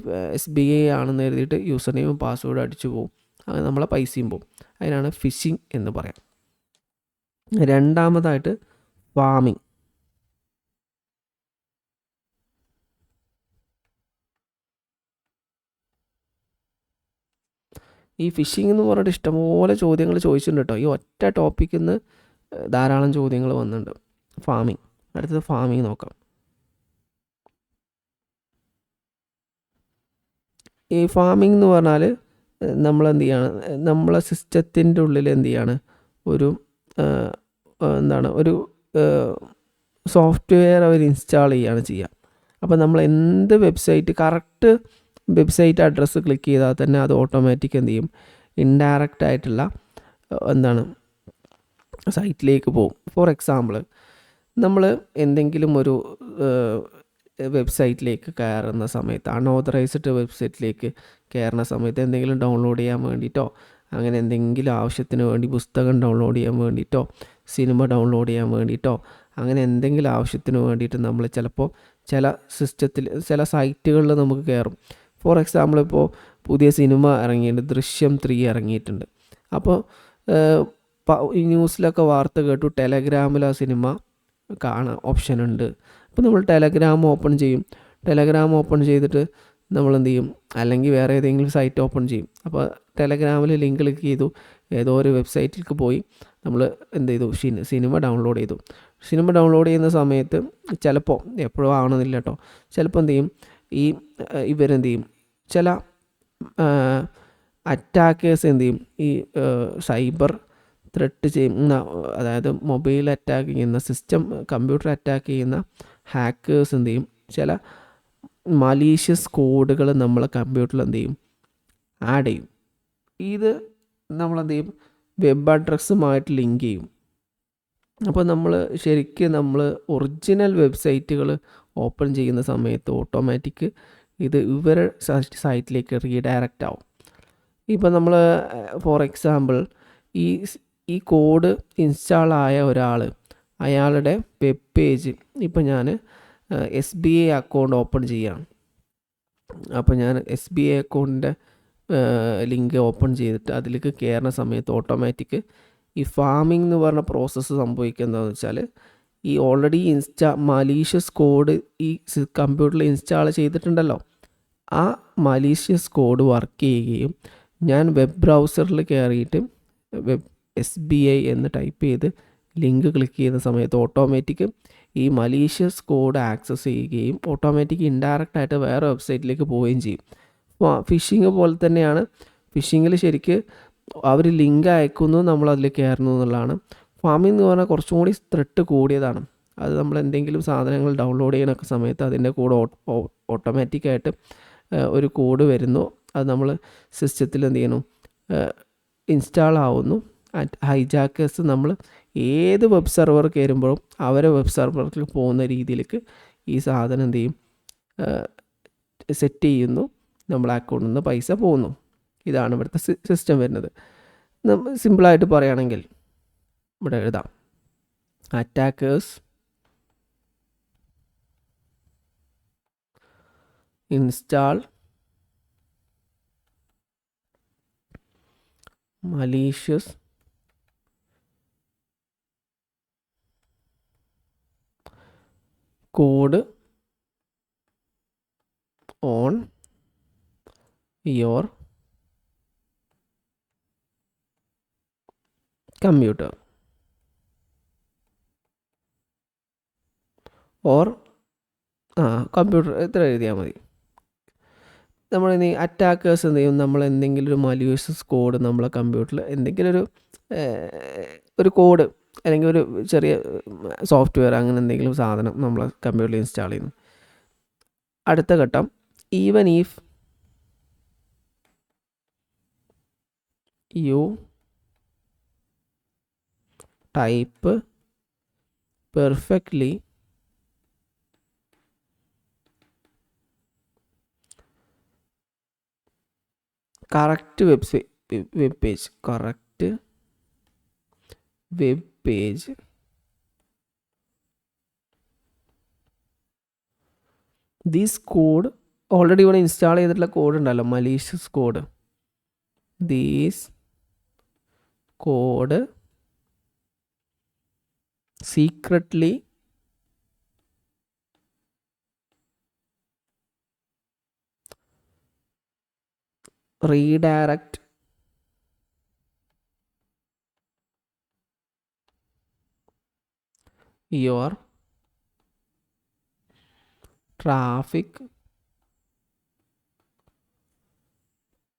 SBI ആണെന്ന് എഴുതിയിട്ട് യൂസർ നെയിമും പാസ്വേഡും അടിച്ചു പോകും, അങ്ങനെ നമ്മളെ പൈസയും പോകും. അതിനാണ് ഫിഷിംഗ് എന്ന് പറയാം. രണ്ടാമതായിട്ട് ഫാമിംഗ്. ഈ ഫിഷിംഗ് എന്ന് പറഞ്ഞിട്ട് ഇഷ്ടംപോലെ ചോദ്യങ്ങൾ ചോദിച്ചിട്ടുണ്ട് കേട്ടോ. ഈ ഒറ്റ ടോപ്പിക്കിൽ നിന്ന് ധാരാളം ചോദ്യങ്ങൾ വന്നിട്ടുണ്ട്. ഫാമിംഗ്. അടുത്തത് ഫാമിംഗ് നോക്കാം. ഈ ഫാമിംഗ് എന്ന് പറഞ്ഞാൽ നമ്മളെന്ത് ചെയ്യാണ്, നമ്മളെ സിസ്റ്റത്തിൻ്റെ ഉള്ളിൽ എന്ത് ചെയ്യാണ്, ഒരു ഒരു സോഫ്റ്റ്വെയർ അവർ ഇൻസ്റ്റാൾ ചെയ്യുകയാണ് ചെയ്യുക. അപ്പോൾ നമ്മൾ എന്ത് കറക്റ്റ് വെബ്സൈറ്റ് അഡ്രസ്സ് ക്ലിക്ക് ചെയ്താൽ തന്നെ അത് ഓട്ടോമാറ്റിക് എന്ത് ചെയ്യും, ഇൻഡയറക്റ്റ് ആയിട്ടുള്ള സൈറ്റിലേക്ക് പോകും. ഫോർ എക്സാമ്പിൾ, നമ്മൾ എന്തെങ്കിലും ഒരു വെബ്സൈറ്റിലേക്ക് കയറുന്ന സമയത്ത്, അൺഓതറൈസ്ഡ് വെബ്സൈറ്റിലേക്ക് കയറുന്ന സമയത്ത് എന്തെങ്കിലും ഡൗൺലോഡ് ചെയ്യാൻ വേണ്ടിയിട്ടോ, അങ്ങനെ എന്തെങ്കിലും ആവശ്യത്തിന് വേണ്ടി പുസ്തകം ഡൗൺലോഡ് ചെയ്യാൻ വേണ്ടിയിട്ടോ, സിനിമ ഡൗൺലോഡ് ചെയ്യാൻ വേണ്ടിയിട്ടോ, അങ്ങനെ എന്തെങ്കിലും ആവശ്യത്തിന് വേണ്ടിയിട്ട് നമ്മൾ ചിലപ്പോൾ ചില സൈറ്റുകളിൽ നമുക്ക് കയറും. ഫോർ എക്സാമ്പിൾ, ഇപ്പോൾ പുതിയ സിനിമ ഇറങ്ങിയിട്ടുണ്ട്, ദൃശ്യം 3 ഇറങ്ങിയിട്ടുണ്ട്. അപ്പോൾ ഈ ന്യൂസിലൊക്കെ വാർത്ത കേട്ടു ടെലഗ്രാമിൽ ആ സിനിമ കാണാൻ ഓപ്ഷൻ ഉണ്ട്. അപ്പോൾ നമ്മൾ ടെലഗ്രാം ഓപ്പൺ ചെയ്യും. ടെലഗ്രാം ഓപ്പൺ ചെയ്തിട്ട് നമ്മൾ എന്ത് ചെയ്യും, അല്ലെങ്കിൽ വേറെ ഏതെങ്കിലും സൈറ്റ് ഓപ്പൺ ചെയ്യും. അപ്പോൾ ടെലഗ്രാമിൽ ലിങ്ക് ക്ലിക്ക് ചെയ്തു, ഏതോ ഒരു വെബ്സൈറ്റിലേക്ക് പോയി നമ്മൾ എന്ത് ചെയ്തു, സിനിമ ഡൗൺലോഡ് ചെയ്തു. സിനിമ ഡൗൺലോഡ് ചെയ്യുന്ന സമയത്ത് ചിലപ്പോൾ, എപ്പോഴും ആവണമെന്നില്ല കേട്ടോ, ചിലപ്പോൾ എന്ത് ചെയ്യും, ഇവരെന്ത് ചെയ്യും, ചില അറ്റാക്കേഴ്സ് എന്ത് ചെയ്യും, ഈ സൈബർ ത്രെട്ട് ചെയ്യുന്ന, അതായത് മൊബൈൽ അറ്റാക്ക് ചെയ്യുന്ന, കമ്പ്യൂട്ടർ അറ്റാക്ക് ചെയ്യുന്ന ഹാക്കേഴ്സ് എന്ത് ചെയ്യും, ചില മലീഷ്യസ് കോഡുകൾ നമ്മളെ കമ്പ്യൂട്ടറിൽ എന്ത് ചെയ്യും, ആഡ് ചെയ്യും. ഇത് നമ്മളെന്ത് ചെയ്യും, വെബ് അഡ്രസ്സുമായിട്ട് ലിങ്ക് ചെയ്യും. അപ്പോൾ നമ്മൾ ഒറിജിനൽ വെബ്സൈറ്റുകൾ ഓപ്പൺ ചെയ്യുന്ന സമയത്ത് ഓട്ടോമാറ്റിക് ഇത് ഇവരെ സൈറ്റിലേക്ക് റീഡയറക്റ്റ് ആവും. ഇപ്പോൾ നമ്മൾ ഫോർ എക്സാമ്പിൾ ഈ കോഡ് ഇൻസ്റ്റാൾ ആയ ഒരാൾ, അയാളുടെ വെബ് പേജ്, ഇപ്പോൾ ഞാൻ SBI അക്കൗണ്ട് ഓപ്പൺ ചെയ്യുകയാണ്. അപ്പോൾ ഞാൻ SBI അക്കൗണ്ടിൻ്റെ ലിങ്ക് ഓപ്പൺ ചെയ്തിട്ട് അതിലേക്ക് കയറുന്ന സമയത്ത് ഓട്ടോമാറ്റിക് ഈ ഫാമിംഗ് എന്ന് പറഞ്ഞ പ്രോസസ്സ് സംഭവിക്കുന്നതെന്ന് വെച്ചാൽ, ഈ ഓൾറെഡി മലീഷ്യസ് കോഡ് ഈ കമ്പ്യൂട്ടറിൽ ഇൻസ്റ്റാൾ ചെയ്തിട്ടുണ്ടല്ലോ, ആ മലീഷ്യസ് കോഡ് വർക്ക് ചെയ്യുകയും ഞാൻ വെബ് ബ്രൗസറിൽ കയറിയിട്ട് SBI എന്ന് ടൈപ്പ് ചെയ്ത് ലിങ്ക് ക്ലിക്ക് ചെയ്യുന്ന സമയത്ത് ഓട്ടോമാറ്റിക് ഈ മലീഷ്യസ് കോഡ് ആക്സസ് ചെയ്യുകയും ഓട്ടോമാറ്റിക് ഇൻഡയറക്റ്റ് ആയിട്ട് വേറെ വെബ്സൈറ്റിലേക്ക് പോവുകയും ചെയ്യും. ഫിഷിംഗ് പോലെ തന്നെയാണ്. ഫിഷിങ്ങിൽ ശരിക്ക് അവർ ലിങ്ക് അയക്കുന്നു, നമ്മളതിൽ കയറുന്നു എന്നുള്ളതാണ്. ഫാമിംഗ് എന്ന് പറഞ്ഞാൽ കുറച്ചും കൂടി ത്രെട്ട് കൂടിയതാണ്. അത് നമ്മൾ എന്തെങ്കിലും സാധനങ്ങൾ ഡൗൺലോഡ് ചെയ്യുന്ന സമയത്ത് അതിൻ്റെ കൂടെ ഓട്ടോമാറ്റിക്കായിട്ട് ഒരു കോഡ് വരുന്നു, അത് നമ്മൾ സിസ്റ്റത്തിൽ എന്ത് ചെയ്യണം, ഇൻസ്റ്റാൾ ആവുന്നു. ഹൈജാക്കേഴ്സ് നമ്മൾ ഏത് വെബ് സെർവർ കയറുമ്പോഴും അവരെ വെബ് സെർവറിൽ പോകുന്ന രീതിയിലേക്ക് ഈ സാധനം എന്ത് ചെയ്യും, സെറ്റ് ചെയ്യുന്നു, നമ്മളെ അക്കൗണ്ടിൽ നിന്ന് പൈസ പോകുന്നു. ഇതാണ് ഇവിടുത്തെ സിസ്റ്റം വരുന്നത്. സിമ്പിളായിട്ട് പറയുകയാണെങ്കിൽ ഇവിടെ എഴുതാം, attackers install malicious code on your computer or computer ഇത്ര എഴുതിയാൽ മതി. നമ്മളിനി അറ്റാക്കേഴ്സ് എന്ത് ചെയ്യും, നമ്മൾ എന്തെങ്കിലും ഒരു മലീഷ്യസ് കോഡ് നമ്മളെ കമ്പ്യൂട്ടറിൽ എന്തെങ്കിലും ഒരു കോഡ് അല്ലെങ്കിൽ ഒരു ചെറിയ സോഫ്റ്റ്വെയർ അങ്ങനെ എന്തെങ്കിലും സാധനം നമ്മൾ കമ്പ്യൂട്ടറിൽ ഇൻസ്റ്റാൾ ചെയ്യുന്നു. അടുത്ത ഘട്ടം, even if you type perfectly correct web page this code already ഇവിടെ ഇൻസ്റ്റാൾ ചെയ്തിട്ടുള്ള കോഡ് ഉണ്ടല്ലോ, malicious code. These code secretly redirect your traffic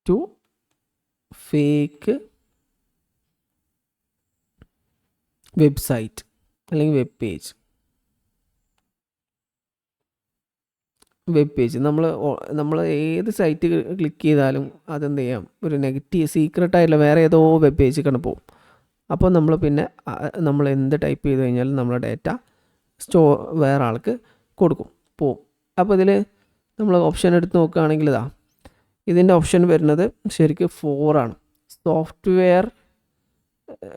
to fake website അല്ലെങ്കിൽ വെബ് പേജ്. നമ്മൾ ഏത് സൈറ്റ് ക്ലിക്ക് ചെയ്താലും അതെന്ത് ചെയ്യാം, ഒരു നെഗറ്റീവ് സീക്രട്ടായിട്ടുള്ള വേറെ ഏതോ വെബ് പേജ് കണ്ട് പോകും. അപ്പോൾ നമ്മൾ എന്ത് ടൈപ്പ് ചെയ്ത് കഴിഞ്ഞാലും നമ്മളെ ഡേറ്റ വേറെ ആൾക്ക് പോവും. അപ്പോൾ ഇതിൽ നമ്മൾ ഓപ്ഷൻ എടുത്ത് നോക്കുകയാണെങ്കിൽ ഇതിൻ്റെ ഓപ്ഷൻ വരുന്നത് ശരിക്കും 4 ആണ്. സോഫ്റ്റ്വെയർ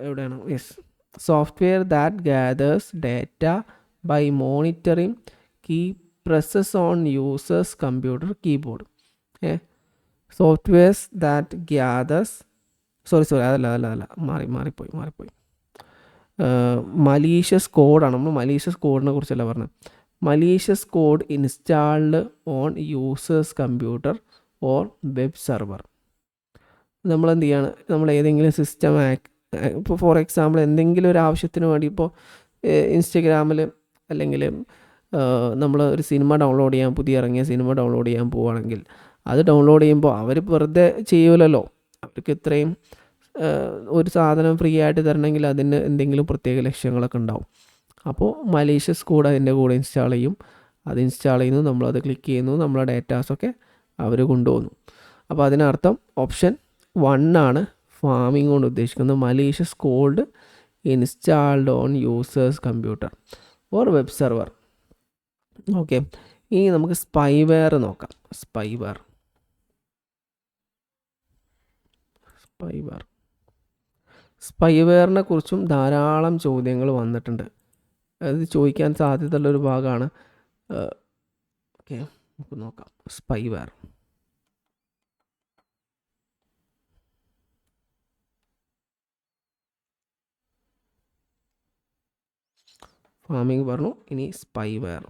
എവിടെയാണ്? Software that gathers data by monitoring key presses on users computer keyboard. softwares that gathers അതല്ല മാറിപ്പോയി മലീഷ്യസ് കോഡാണ്. നമ്മൾ മലീഷ്യസ് കോഡിനെ കുറിച്ചല്ല പറഞ്ഞത്. Malicious code installed on users computer or web server. നമ്മൾ എന്ത് ചെയ്യാണ്, നമ്മൾ ഏതെങ്കിലും സിസ്റ്റം ഇപ്പോൾ ഫോർ എക്സാമ്പിൾ എന്തെങ്കിലും ഒരു ആവശ്യത്തിന് വേണ്ടി ഇപ്പോൾ ഇൻസ്റ്റഗ്രാമിൽ അല്ലെങ്കിൽ നമ്മൾ ഒരു സിനിമ ഡൗൺലോഡ് ചെയ്യാൻ, പുതിയ ഇറങ്ങിയ സിനിമ ഡൗൺലോഡ് ചെയ്യാൻ പോവുകയാണെങ്കിൽ അത് ഡൗൺലോഡ് ചെയ്യുമ്പോൾ അവർ വെറുതെ ചെയ്യൂലല്ലോ. അവർക്ക് ഇത്രയും ഒരു സാധനം ഫ്രീ ആയിട്ട് തരണമെങ്കിൽ അതിന് എന്തെങ്കിലും പ്രത്യേക ലക്ഷ്യങ്ങളൊക്കെ ഉണ്ടാവും. അപ്പോൾ മലീഷ്യസ് കോഡ് അതിൻ്റെ കൂടെ ഇൻസ്റ്റാൾ ചെയ്യും. അത് ഇൻസ്റ്റാൾ ചെയ്യുന്നു, നമ്മളത് ക്ലിക്ക് ചെയ്യുന്നു, നമ്മളെ ഡേറ്റാസൊക്കെ അവർ കൊണ്ടുപോകുന്നു. അപ്പോൾ അതിനർത്ഥം ഓപ്ഷൻ 1 ആണ് ഫാമിംഗ് കൊണ്ട് ഉദ്ദേശിക്കുന്നത്. Malicious code installed on users computer or web server. Okay, ഇനി നമുക്ക് സ്പൈവെയർ നോക്കാം. സ്പൈവെയറിനെ കുറിച്ചും ധാരാളം ചോദ്യങ്ങൾ വന്നിട്ടുണ്ട്. അത് ചോദിക്കാൻ സാധ്യതയുള്ളൊരു ഭാഗമാണ്. ഓക്കെ, നമുക്ക് നോക്കാം. സ്പൈവെയർ ഫാമിംഗ് പറഞ്ഞു, ഇനി സ്പൈവെയർ.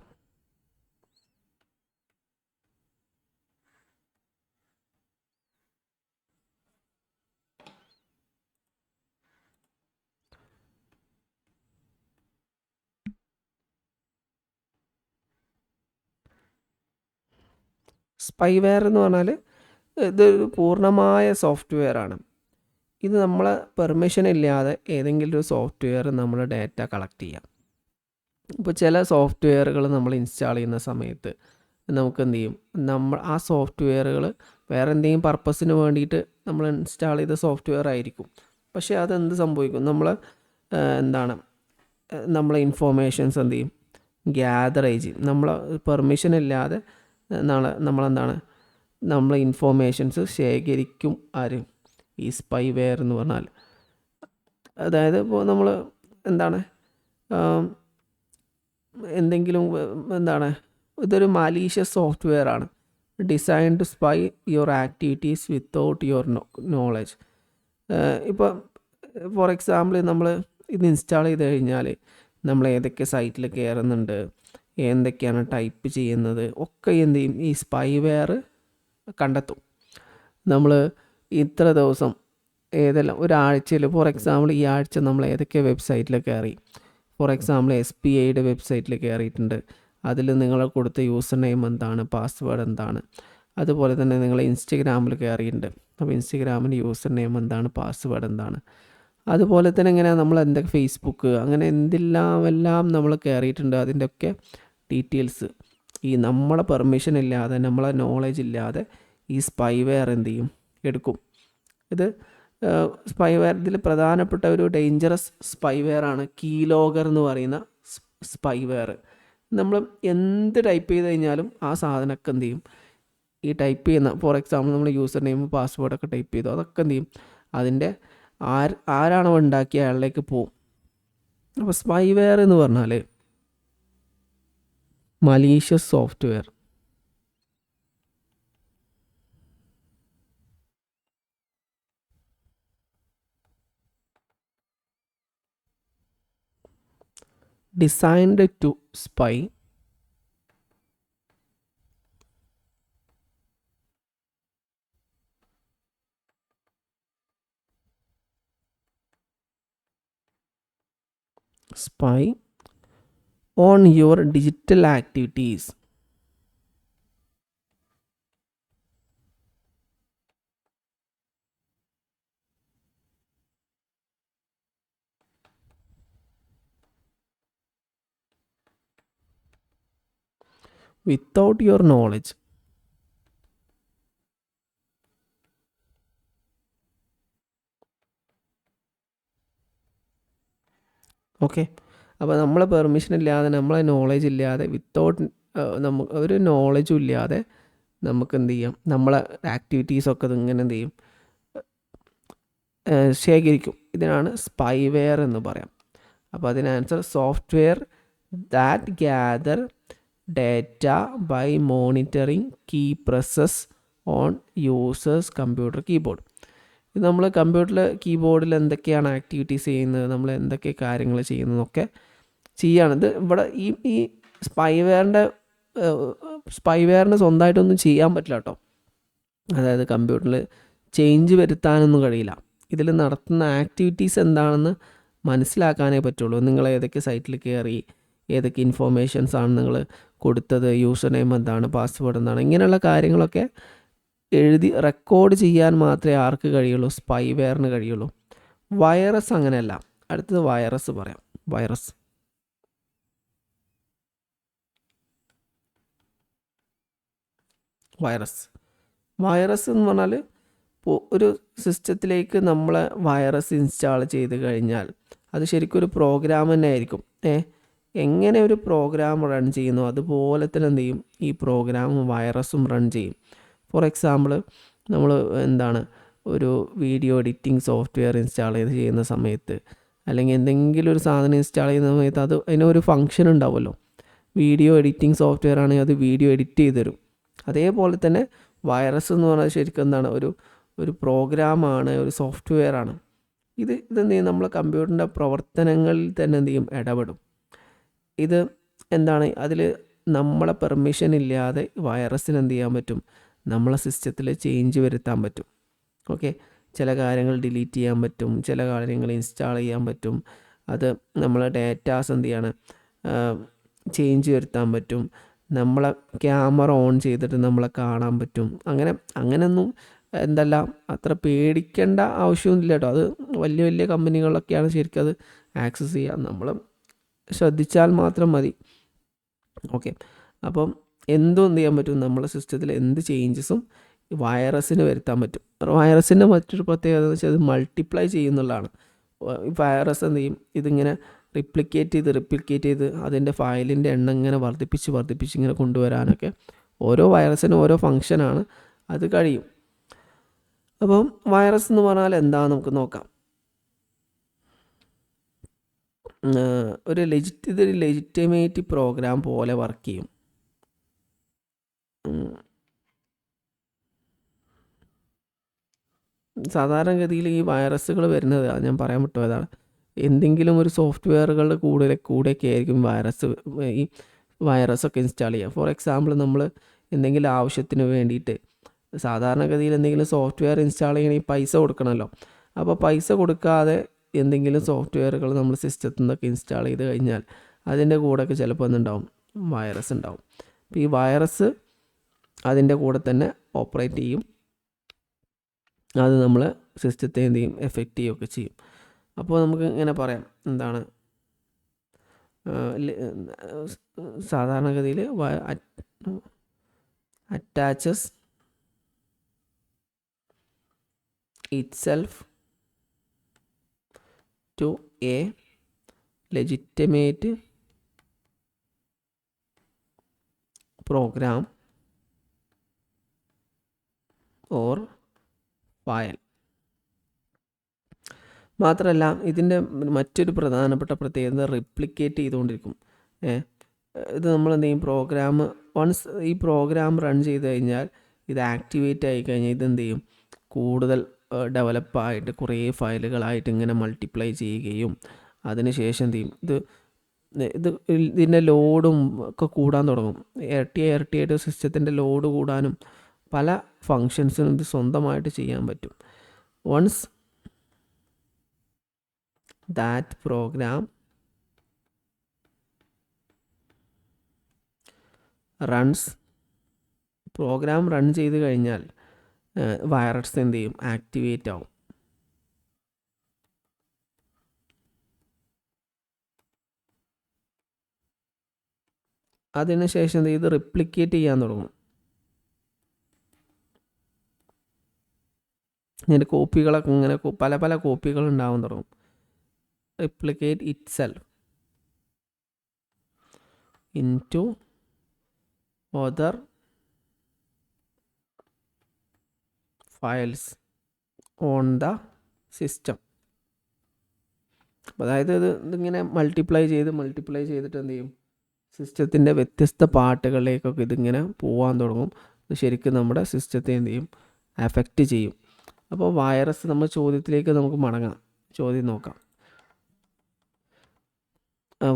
സ്പൈവെയർ എന്ന് പറഞ്ഞാൽ ഇതൊരു പൂർണ്ണമായ സോഫ്റ്റ്വെയർ ആണ്. ഇത് നമ്മളെ പെർമിഷൻ ഇല്ലാതെ ഏതെങ്കിലും ഒരു സോഫ്റ്റ്വെയർ നമ്മളെ ഡേറ്റ കളക്ട് ചെയ്യാം. ഇപ്പോൾ ചില സോഫ്റ്റ്വെയറുകൾ നമ്മൾ ഇൻസ്റ്റാൾ ചെയ്യുന്ന സമയത്ത് നമുക്ക് എന്ത് ചെയ്യും, ആ സോഫ്റ്റ്വെയറുകൾ വേറെ എന്തെങ്കിലും പർപ്പസിന് വേണ്ടിയിട്ട് നമ്മൾ ഇൻസ്റ്റാൾ ചെയ്ത സോഫ്റ്റ്വെയർ ആയിരിക്കും. പക്ഷേ അതെന്ത് സംഭവിക്കും, നമ്മളെ ഇൻഫോർമേഷൻസ് എന്ത് ചെയ്യും, ഗ്യാദർ ചെയ്യും. നമ്മളെ പെർമിഷൻ ഇല്ലാതെ നമ്മളെ ഇൻഫോർമേഷൻസ് ശേഖരിക്കും. ആര്? ഈ സ്പൈവെയർ എന്ന് പറഞ്ഞാൽ. അതായത് ഇപ്പോൾ നമ്മൾ ഇതൊരു മാലീഷ്യസ് സോഫ്റ്റ്വെയർ ആണ്. Design to spy your activities without your knowledge. ഇപ്പോൾ ഫോർ എക്സാമ്പിൾ നമ്മൾ ഇത് ഇൻസ്റ്റാൾ ചെയ്ത് കഴിഞ്ഞാൽ നമ്മൾ ഏതൊക്കെ സൈറ്റിൽ കയറുന്നുണ്ട്, എന്തൊക്കെയാണ് ടൈപ്പ് ചെയ്യുന്നത് ഒക്കെ എന്ത് ചെയ്യും, ഈ സ്പൈവെയർ കണ്ടെത്തും. നമ്മൾ ഇത്ര ദിവസം ഏതെല്ലാം ഒരാഴ്ചയിൽ, ഫോർ എക്സാമ്പിൾ ഈ ആഴ്ച നമ്മൾ ഏതൊക്കെ വെബ്സൈറ്റിൽ കയറി, ഫോർ എക്സാമ്പിൾ SBIയുടെ വെബ്സൈറ്റിൽ കയറിയിട്ടുണ്ട്. അതിൽ നിങ്ങൾ കൊടുത്ത യൂസർ നെയിം എന്താണ്, പാസ്വേഡ് എന്താണ്. അതുപോലെ തന്നെ നിങ്ങൾ ഇൻസ്റ്റഗ്രാമിൽ കയറിയിട്ടുണ്ട്. അപ്പോൾ ഇൻസ്റ്റഗ്രാമിൻ്റെ യൂസർ നെയിം എന്താണ്, പാസ്വേഡ് എന്താണ്. അതുപോലെ തന്നെ ഇങ്ങനെ നമ്മൾ എന്തൊക്കെ ഫേസ്ബുക്ക്, അങ്ങനെ എല്ലാം നമ്മൾ കയറിയിട്ടുണ്ട്. അതിൻ്റെയൊക്കെ ഡീറ്റെയിൽസ് ഈ നമ്മളെ പെർമിഷൻ ഇല്ലാതെ, നമ്മളെ നോളജ് ഇല്ലാതെ ഈ സ്പൈവെയർ എന്ത് ചെയ്യും, എടുക്കും. ഇത് സ്പൈവെയർ, ഇതിൽ പ്രധാനപ്പെട്ട ഒരു ഡേഞ്ചറസ് സ്പൈവെയർ ആണ് കീലോഗർ എന്ന് പറയുന്ന സ്പൈവെയർ. നമ്മൾ എന്ത് ടൈപ്പ് ചെയ്ത് കഴിഞ്ഞാലും ആ സാധനമൊക്കെ എന്ത് ചെയ്യും, ഈ ടൈപ്പ് ചെയ്യുന്ന, ഫോർ എക്സാമ്പിൾ നമ്മൾ യൂസർ നെയിം പാസ്വേഡൊക്കെ ടൈപ്പ് ചെയ്തു, അതൊക്കെ എന്ത് ചെയ്യും, അതിൻ്റെ ആരാണോ ഉണ്ടാക്കിയ അയാളിലേക്ക് പോവും. അപ്പോൾ സ്പൈവെയർ എന്ന് പറഞ്ഞാൽ malicious software. designed to spy on your digital activities. Without your knowledge. Okay, അപ്പോൾ നമ്മളെ പെർമിഷൻ ഇല്ലാതെ, നമ്മളെ നോളജ് ഇല്ലാതെ, വിത്തൗട്ട് നമുക്ക് ഒരു നോളജും ഇല്ലാതെ നമുക്ക് എന്ത് ചെയ്യാം, നമ്മളെ ആക്ടിവിറ്റീസൊക്കെ ഇങ്ങനെ എന്ത് ചെയ്യും, ശേഖരിക്കും. ഇതിനാണ് സ്പൈവെയർ എന്ന് പറയാം. അപ്പോൾ അതിന് answer software that gather data by monitoring key presses on users computer keyboard. ഇത് നമ്മൾ കമ്പ്യൂട്ടറിൽ കീബോർഡിൽ എന്തൊക്കെയാണ് ആക്ടിവിറ്റീസ് ചെയ്യുന്നത്, നമ്മൾ എന്തൊക്കെ കാര്യങ്ങൾ ചെയ്യുന്നതൊക്കെ ചെയ്യാണ്. ഇത് ഇവിടെ ഈ സ്പൈവെയറിന് സ്വന്തമായിട്ടൊന്നും ചെയ്യാൻ പറ്റില്ല കേട്ടോ. അതായത് കമ്പ്യൂട്ടറിൽ ചേഞ്ച് വരുത്താനൊന്നും കഴിയില്ല. ഇതിൽ നടത്തുന്ന ആക്ടിവിറ്റീസ് എന്താണെന്ന് മനസ്സിലാക്കാനേ പറ്റുള്ളൂ. നിങ്ങൾ ഏതൊക്കെ സൈറ്റിൽ കയറി, ഏതൊക്കെ ഇൻഫോർമേഷൻസാണ് നിങ്ങൾ കൊടുത്തത്, യൂസർ നെയിം എന്താണ്, പാസ്വേഡ് എന്താണ്, ഇങ്ങനെയുള്ള കാര്യങ്ങളൊക്കെ എഴുതി റെക്കോർഡ് ചെയ്യാൻ മാത്രമേ ആർക്ക് കഴിയുള്ളൂ, സ്പൈവെയറിന് കഴിയുള്ളൂ. വൈറസ് അങ്ങനെയല്ല. അടുത്തത് വൈറസ് പറയാം. വൈറസ് എന്ന് പറഞ്ഞാൽ ഒരു സിസ്റ്റത്തിലേക്ക് നമ്മൾ വൈറസ് ഇൻസ്റ്റാൾ ചെയ്ത് കഴിഞ്ഞാൽ അത് ശരിക്കും ഒരു പ്രോഗ്രാം തന്നെ ആയിരിക്കും. എങ്ങനെ ഒരു പ്രോഗ്രാം റൺ ചെയ്യുന്നു അതുപോലെ തന്നെ എന്ത് ചെയ്യും, ഈ പ്രോഗ്രാമും വൈറസും റൺ ചെയ്യും. ഫോർ എക്സാമ്പിൾ നമ്മൾ എന്താണ് ഒരു വീഡിയോ എഡിറ്റിംഗ് സോഫ്റ്റ്വെയർ ഇൻസ്റ്റാൾ ചെയ്യുന്ന സമയത്ത്, അല്ലെങ്കിൽ എന്തെങ്കിലും ഒരു സാധനം ഇൻസ്റ്റാൾ ചെയ്യുന്ന സമയത്ത് അതിനൊരു ഫങ്ഷൻ ഉണ്ടാവുമല്ലോ. വീഡിയോ എഡിറ്റിംഗ് സോഫ്റ്റ്വെയർ ആണെങ്കിൽ അത് വീഡിയോ എഡിറ്റ് ചെയ്ത് തരും. അതേപോലെ തന്നെ വൈറസ് എന്ന് പറഞ്ഞാൽ ശരിക്കും എന്താണ്, ഒരു പ്രോഗ്രാമാണ്, ഒരു സോഫ്റ്റ്വെയറാണ്. ഇതെന്ത് ചെയ്യും, നമ്മളെ കമ്പ്യൂട്ടറിൻ്റെ പ്രവർത്തനങ്ങളിൽ തന്നെ എന്ത് ചെയ്യും, ഇടപെടും. ഇത് എന്താണ്, അതിൽ നമ്മളെ പെർമിഷൻ ഇല്ലാതെ വൈറസിന് എന്ത് ചെയ്യാൻ പറ്റും, നമ്മളെ സിസ്റ്റത്തിൽ ചേഞ്ച് വരുത്താൻ പറ്റും. ഓക്കെ, ചില കാര്യങ്ങൾ ഡിലീറ്റ് ചെയ്യാൻ പറ്റും, ചില കാര്യങ്ങൾ ഇൻസ്റ്റാൾ ചെയ്യാൻ പറ്റും. അത് നമ്മളെ ഡേറ്റാസ് എന്ത് ചെയ്യാണ്, ചേഞ്ച് വരുത്താൻ പറ്റും. നമ്മളെ ക്യാമറ ഓൺ ചെയ്തിട്ട് നമ്മളെ കാണാൻ പറ്റും. അങ്ങനെയൊന്നും അത്ര പേടിക്കേണ്ട ആവശ്യമൊന്നുമില്ല കേട്ടോ. അത് വലിയ വലിയ കമ്പനികളിലൊക്കെയാണ് ശരിക്കും അത് ആക്സസ് ചെയ്യുക. നമ്മൾ ശ്രദ്ധിച്ചാൽ മാത്രം മതി. ഓക്കെ, അപ്പം എന്ത് ചെയ്യാൻ പറ്റും, നമ്മളെ സിസ്റ്റത്തിൽ എന്ത് ചേഞ്ചസും വൈറസിന് വരുത്താൻ പറ്റും. വൈറസിൻ്റെ മറ്റൊരു പ്രത്യേകത എന്ന് വെച്ചാൽ അത് മൾട്ടിപ്ലൈ ചെയ്യുന്നുള്ളതാണ്. വൈറസ് എന്ത് ചെയ്യും, ഇതിങ്ങനെ റിപ്ലിക്കേറ്റ് ചെയ്ത് അതിൻ്റെ ഫയലിൻ്റെ എണ്ണം ഇങ്ങനെ വർദ്ധിപ്പിച്ച് ഇങ്ങനെ കൊണ്ടുവരാനൊക്കെ ഓരോ വൈറസിനും ഓരോ ഫങ്ഷനാണ്, അത് കഴിയും. അപ്പം വൈറസ് എന്ന് പറഞ്ഞാൽ എന്താണെന്ന് നമുക്ക് നോക്കാം. ഇതൊരു ലെജിറ്റിമേറ്റ് പ്രോഗ്രാം പോലെ വർക്ക് ചെയ്യും. സാധാരണഗതിയിൽ ഈ വൈറസുകൾ വരുന്നത്, ഞാൻ പറയാൻ വിട്ടുപോയതാണ്, എന്തെങ്കിലും ഒരു സോഫ്റ്റ്വെയറുകളുടെ കൂടെയൊക്കെ ആയിരിക്കും ഈ വൈറസൊക്കെ ഇൻസ്റ്റാൾ ചെയ്യുക. ഫോർ എക്സാമ്പിൾ നമ്മൾ എന്തെങ്കിലും ആവശ്യത്തിന് വേണ്ടിയിട്ട് സാധാരണഗതിയിൽ എന്തെങ്കിലും സോഫ്റ്റ്വെയർ ഇൻസ്റ്റാൾ ചെയ്യണമെങ്കിൽ പൈസ കൊടുക്കണമല്ലോ. അപ്പോൾ പൈസ കൊടുക്കാതെ എന്തെങ്കിലും സോഫ്റ്റ്വെയറുകൾ നമ്മൾ സിസ്റ്റത്തിൽ നിന്നൊക്കെ ഇൻസ്റ്റാൾ ചെയ്ത് കഴിഞ്ഞാൽ അതിൻ്റെ കൂടെയൊക്കെ ചിലപ്പോൾ എന്തുണ്ടാവും, വൈറസ് ഉണ്ടാവും. അപ്പോൾ ഈ വൈറസ് അതിൻ്റെ കൂടെ തന്നെ ഓപ്പറേറ്റ് ചെയ്യും. അത് നമ്മൾ സിസ്റ്റത്തെ എന്ത് ചെയ്യും, എഫക്റ്റ് ചെയ്യുകയൊക്കെ ചെയ്യും. അപ്പോൾ നമുക്ക് ഇങ്ങനെ പറയാം, എന്താണ് സാധാരണഗതിയിൽ attaches itself to a legitimate program or file. മാത്രമല്ല ഇതിൻ്റെ മറ്റൊരു പ്രധാനപ്പെട്ട പ്രത്യേകത റിപ്ലിക്കേറ്റ് ചെയ്തുകൊണ്ടിരിക്കും. ഇത് നമ്മൾ എന്ത് ചെയ്യും, വൺസ് ഈ പ്രോഗ്രാം റൺ ചെയ്ത് കഴിഞ്ഞാൽ ഇത് ആക്ടിവേറ്റ് ആയി കഴിഞ്ഞാൽ ഇതെന്ത് ചെയ്യും, കൂടുതൽ ഡെവലപ്പായിട്ട് കുറേ ഫയലുകളായിട്ട് ഇങ്ങനെ മൾട്ടിപ്ലൈ ചെയ്യുകയും അതിനുശേഷം എന്ത് ചെയ്യും, ഇതിൻ്റെ ലോഡും ഒക്കെ കൂടാൻ തുടങ്ങും. ഇരട്ടിയായിട്ട് സിസ്റ്റത്തിൻ്റെ ലോഡ് കൂടാനും പല ഫങ്ഷൻസിനും ഇത് സ്വന്തമായിട്ട് ചെയ്യാൻ പറ്റും. വൺസ് ദാറ്റ് പ്രോഗ്രാം റൺ ചെയ്ത് കഴിഞ്ഞാൽ വൈറസ് എന്ത് ചെയ്യും, ആക്ടിവേറ്റ് ആവും. അതിനുശേഷം ഇത് റിപ്ലിക്കേറ്റ് ചെയ്യാൻ തുടങ്ങും. ഇതിൻ്റെ കോപ്പികളൊക്കെ ഇങ്ങനെ പല പല കോപ്പികൾ ഉണ്ടാവാൻ തുടങ്ങും. Replicate itself into other files on the system. അതായത് ഇതിങ്ങനെ മൾട്ടിപ്ലൈ ചെയ്തിട്ട് എന്ത് ചെയ്യും, സിസ്റ്റത്തിൻ്റെ വ്യത്യസ്ത പാർട്ടുകളിലേക്കൊക്കെ ഇതിങ്ങനെ പോകാൻ തുടങ്ങും. ഇത് ശരിക്കും നമ്മുടെ സിസ്റ്റത്തെ എന്ത് ചെയ്യും, അഫക്റ്റ് ചെയ്യും. അപ്പോൾ വൈറസ്, നമ്മൾ ചോദ്യത്തിലേക്ക് നമുക്ക് മടങ്ങാം, ചോദ്യം നോക്കാം.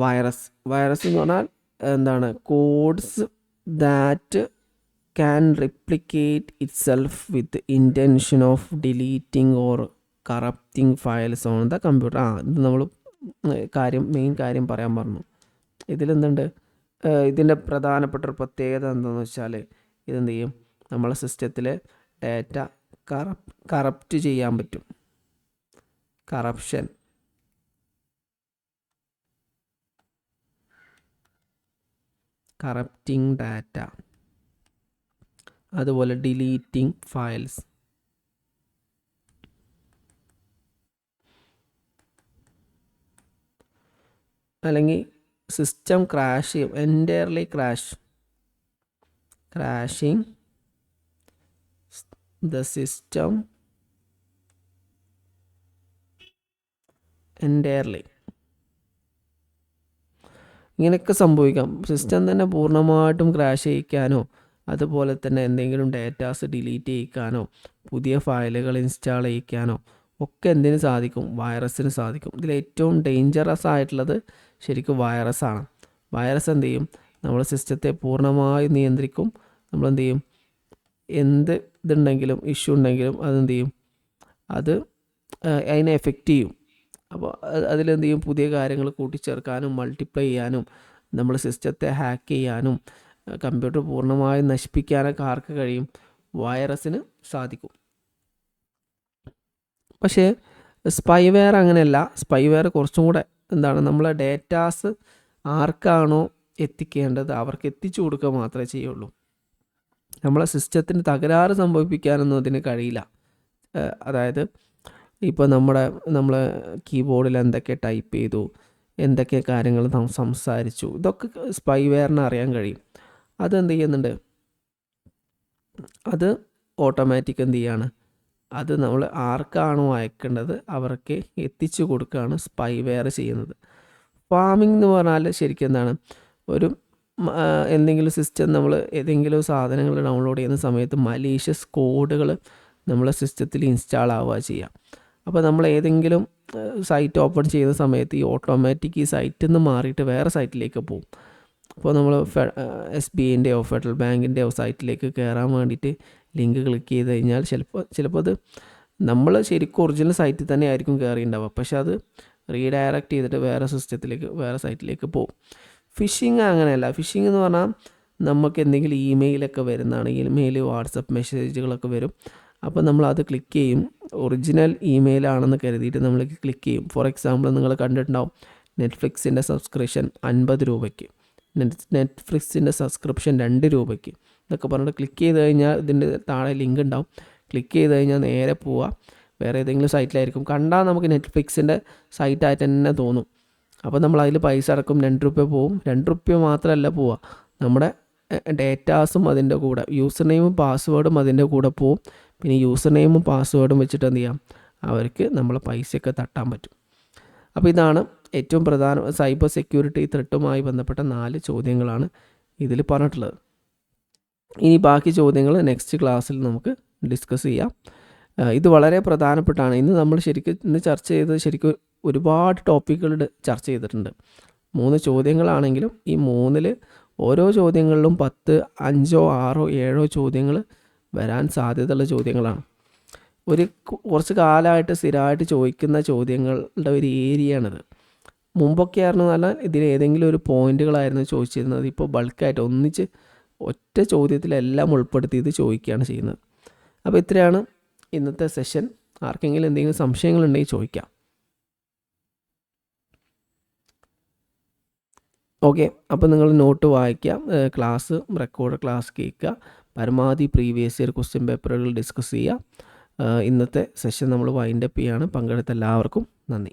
വൈറസ് എന്ന് പറഞ്ഞാൽ എന്താണ്, codes that can replicate itself with the intention of deleting or corrupting files on the computer. ഇത് നമ്മൾ മെയിൻ കാര്യം പറയാൻ പറഞ്ഞു. ഇതിലെന്തുണ്ട്, ഇതിൻ്റെ പ്രധാനപ്പെട്ട ഒരു പ്രത്യേകത എന്താണെന്ന് വെച്ചാൽ ഇതെന്ത് ചെയ്യും, നമ്മളെ സിസ്റ്റത്തിലെ ഡാറ്റ കറപ്റ്റ് ചെയ്യാൻ പറ്റും. കറപ്റ്റിംഗ് ഡാറ്റ, അതുപോലെ ഡിലീറ്റിംഗ് ഫയൽസ്, അല്ലെങ്കിൽ സിസ്റ്റം ക്രാഷ് ചെയ്യും, entirely crashing the system entirely. ഇങ്ങനെയൊക്കെ സംഭവിക്കാം. സിസ്റ്റം തന്നെ പൂർണ്ണമായിട്ടും ക്രാഷ് ചെയ്യിക്കാനോ അതുപോലെ തന്നെ എന്തെങ്കിലും ഡാറ്റാസ് ഡിലീറ്റ് ചെയ്യിക്കാനോ പുതിയ ഫയലുകൾ ഇൻസ്റ്റാൾ ചെയ്യിക്കാനോ ഒക്കെ എന്തിനു സാധിക്കും, വൈറസിന് സാധിക്കും. ഇതിൽ ഏറ്റവും ഡേഞ്ചറസ് ആയിട്ടുള്ളത് ശരിക്കും വൈറസാണ്. വൈറസ് എന്ത് ചെയ്യും, നമ്മുടെ സിസ്റ്റത്തെ പൂർണ്ണമായി നിയന്ത്രിക്കും. നമ്മളെന്ത് ചെയ്യും, എന്ത് ഇതുണ്ടെങ്കിലും ഇഷ്യൂ ഉണ്ടെങ്കിലും അതെന്ത് ചെയ്യും, അതിനെ എഫക്റ്റ് ചെയ്യും. അപ്പോൾ അതിലെന്ത് ചെയ്യും, പുതിയ കാര്യങ്ങൾ കൂട്ടിച്ചേർക്കാനും മൾട്ടിപ്ലൈ ചെയ്യാനും നമ്മൾ സിസ്റ്റത്തെ ഹാക്ക് ചെയ്യാനും കമ്പ്യൂട്ടർ പൂർണ്ണമായും നശിപ്പിക്കാനൊക്കെ ആർക്ക് കഴിയും, വൈറസിന് സാധിക്കും. പക്ഷേ സ്പൈവെയർ അങ്ങനെയല്ല. സ്പൈവെയർ കുറച്ചും കൂടെ എന്താണ്, നമ്മളെ ഡേറ്റാസ് ആർക്കാണോ എത്തിക്കേണ്ടത് അവർക്ക് എത്തിച്ചു കൊടുക്കുക മാത്രമേ ചെയ്യുള്ളൂ. നമ്മളെ സിസ്റ്റത്തിന് തകരാറ് സംഭവിപ്പിക്കാനൊന്നും അതിന് കഴിയില്ല. അതായത് ഇപ്പോൾ നമ്മൾ കീബോർഡിൽ എന്തൊക്കെ ടൈപ്പ് ചെയ്തു, എന്തൊക്കെ കാര്യങ്ങൾ സംസാരിച്ചു, ഇതൊക്കെ സ്പൈവെയറിന് അറിയാൻ കഴിയും. അതെന്ത് ചെയ്യുന്നുണ്ട്, അത് ഓട്ടോമാറ്റിക് എന്ത് ചെയ്യാണ്, അത് നമ്മൾ ആർക്കാണോ അയക്കേണ്ടത് അവർക്ക് എത്തിച്ചു കൊടുക്കുകയാണ് സ്പൈവെയർ ചെയ്യുന്നത്. ഫാമിംഗ് എന്ന് പറഞ്ഞാൽ ശരിക്കും എന്താണ്, ഒരു എന്തെങ്കിലും സിസ്റ്റം നമ്മൾ ഏതെങ്കിലും സാധനങ്ങൾ ഡൗൺലോഡ് ചെയ്യുന്ന സമയത്ത് മലീഷ്യസ് കോഡുകൾ നമ്മളെ സിസ്റ്റത്തിൽ ഇൻസ്റ്റാൾ ആവുക ചെയ്യാം. അപ്പോൾ നമ്മൾ ഏതെങ്കിലും സൈറ്റ് ഓപ്പൺ ചെയ്യുന്ന സമയത്ത് ഈ ഓട്ടോമാറ്റിക് ഈ സൈറ്റിൽ നിന്ന് മാറിയിട്ട് വേറെ സൈറ്റിലേക്ക് പോകും. അപ്പോൾ നമ്മൾ SBIൻ്റെയോ ഫെഡറൽ ബാങ്കിൻ്റെയോ സൈറ്റിലേക്ക് കയറാൻ വേണ്ടിയിട്ട് ലിങ്ക് ക്ലിക്ക് ചെയ്ത് കഴിഞ്ഞാൽ ചിലപ്പോൾ അത് നമ്മൾ ശരിക്കും ഒറിജിനൽ സൈറ്റിൽ തന്നെ ആയിരിക്കും കയറിയിട്ടുണ്ടാവുക, പക്ഷെ അത് റീഡയറക്റ്റ് ചെയ്തിട്ട് വേറെ സൈറ്റിലേക്ക് പോകും. ഫിഷിങ് അങ്ങനെയല്ല. ഫിഷിംഗ് എന്ന് പറഞ്ഞാൽ നമുക്ക് എന്തെങ്കിലും ഇമെയിലൊക്കെ വരുന്നതാണ്, ഇമെയിൽ വാട്സപ്പ് മെസ്സേജുകളൊക്കെ വരും. അപ്പോൾ നമ്മളത് ക്ലിക്ക് ചെയ്യും, ഒറിജിനൽ ഇമെയിൽ ആണെന്ന് കരുതിയിട്ട് നമ്മൾ ക്ലിക്ക് ചെയ്യും. ഫോർ എക്സാമ്പിൾ നിങ്ങൾ കണ്ടിട്ടുണ്ടാവും, നെറ്റ്ഫ്ലിക്സിൻ്റെ സബ്സ്ക്രിപ്ഷൻ 50 രൂപയ്ക്ക്, നെറ്റ്ഫ്ലിക്സിൻ്റെ സബ്സ്ക്രിപ്ഷൻ 2 രൂപയ്ക്ക് എന്നൊക്കെ പറഞ്ഞിട്ട് ക്ലിക്ക് ചെയ്ത് കഴിഞ്ഞാൽ ഇതിൻ്റെ താഴെ ലിങ്ക് ഉണ്ടാവും. ക്ലിക്ക് ചെയ്ത് കഴിഞ്ഞാൽ നേരെ പോവുക, വേറെ ഏതെങ്കിലും സൈറ്റിലായിരിക്കും. കണ്ടാൽ നമുക്ക് നെറ്റ്ഫ്ലിക്സിൻ്റെ സൈറ്റായിട്ട് തന്നെ തോന്നും. അപ്പോൾ നമ്മൾ അതിൽ പൈസ അടക്കും, 2 രൂപ പോവും. 2 രൂപ മാത്രമല്ല പോവുക, നമ്മുടെ ഡേറ്റാസും അതിൻ്റെ കൂടെ, യൂസർ നെയിമും പാസ്വേഡും അതിൻ്റെ കൂടെ പോവും. പിന്നെ യൂസർ നെയിമും പാസ്വേഡും വെച്ചിട്ട് എന്ത് ചെയ്യാം, അവർക്ക് നമ്മളെ പൈസയൊക്കെ തട്ടാൻ പറ്റും. അപ്പോൾ ഇതാണ് ഏറ്റവും പ്രധാന സൈബർ സെക്യൂരിറ്റി ത്രെട്ടുമായി ബന്ധപ്പെട്ട 4 ചോദ്യങ്ങളാണ് ഇതിൽ പറഞ്ഞിട്ടുള്ളത്. ഇനി ബാക്കി ചോദ്യങ്ങൾ നെക്സ്റ്റ് ക്ലാസ്സിൽ നമുക്ക് ഡിസ്കസ് ചെയ്യാം. ഇത് വളരെ പ്രധാനപ്പെട്ടാണ്. നമ്മൾ ഇന്ന് ചർച്ച ചെയ്തത് ശരിക്കും ഒരുപാട് ടോപ്പിക്കുകൾ ചർച്ച ചെയ്തിട്ടുണ്ട്. 3 ചോദ്യങ്ങളാണെങ്കിലും ഈ 3-ൽ ഓരോ ചോദ്യങ്ങളിലും 10, 5, 6, 7 ചോദ്യങ്ങൾ വരാൻ സാധ്യതയുള്ള ചോദ്യങ്ങളാണ്. കുറച്ച് കാലമായിട്ട് സ്ഥിരമായിട്ട് ചോദിക്കുന്ന ചോദ്യങ്ങളുടെ ഒരു ഏരിയയാണിത്. മുമ്പൊക്കെ ആയിരുന്നു പറഞ്ഞാൽ ഇതിൽ ഏതെങ്കിലും ഒരു പോയിന്റുകളായിരുന്നു ചോദിച്ചിരുന്നത്. ഇപ്പോൾ ബൾക്കായിട്ട് ഒന്നിച്ച് ഒറ്റ ചോദ്യത്തിലെല്ലാം ഉൾപ്പെടുത്തി ഇത് ചോദിക്കുകയാണ് ചെയ്യുന്നത്. അപ്പോൾ ഇത്രയാണ് ഇന്നത്തെ സെഷൻ. ആർക്കെങ്കിലും എന്തെങ്കിലും സംശയങ്ങളുണ്ടെങ്കിൽ ചോദിക്കാം. ഓക്കെ, അപ്പോൾ നിങ്ങൾ നോട്ട് വായിക്കാം, റെക്കോർഡ് ക്ലാസ് കേൾക്കുക, പരമാവധി പ്രീവിയസ് ഇയർ ക്വസ്റ്റ്യൻ പേപ്പറുകൾ ഡിസ്കസ് ചെയ്യുക. ഇന്നത്തെ സെഷൻ നമ്മൾ വൈൻഡപ്പ് ചെയ്യുകയാണ്. പങ്കെടുത്ത എല്ലാവർക്കും നന്ദി.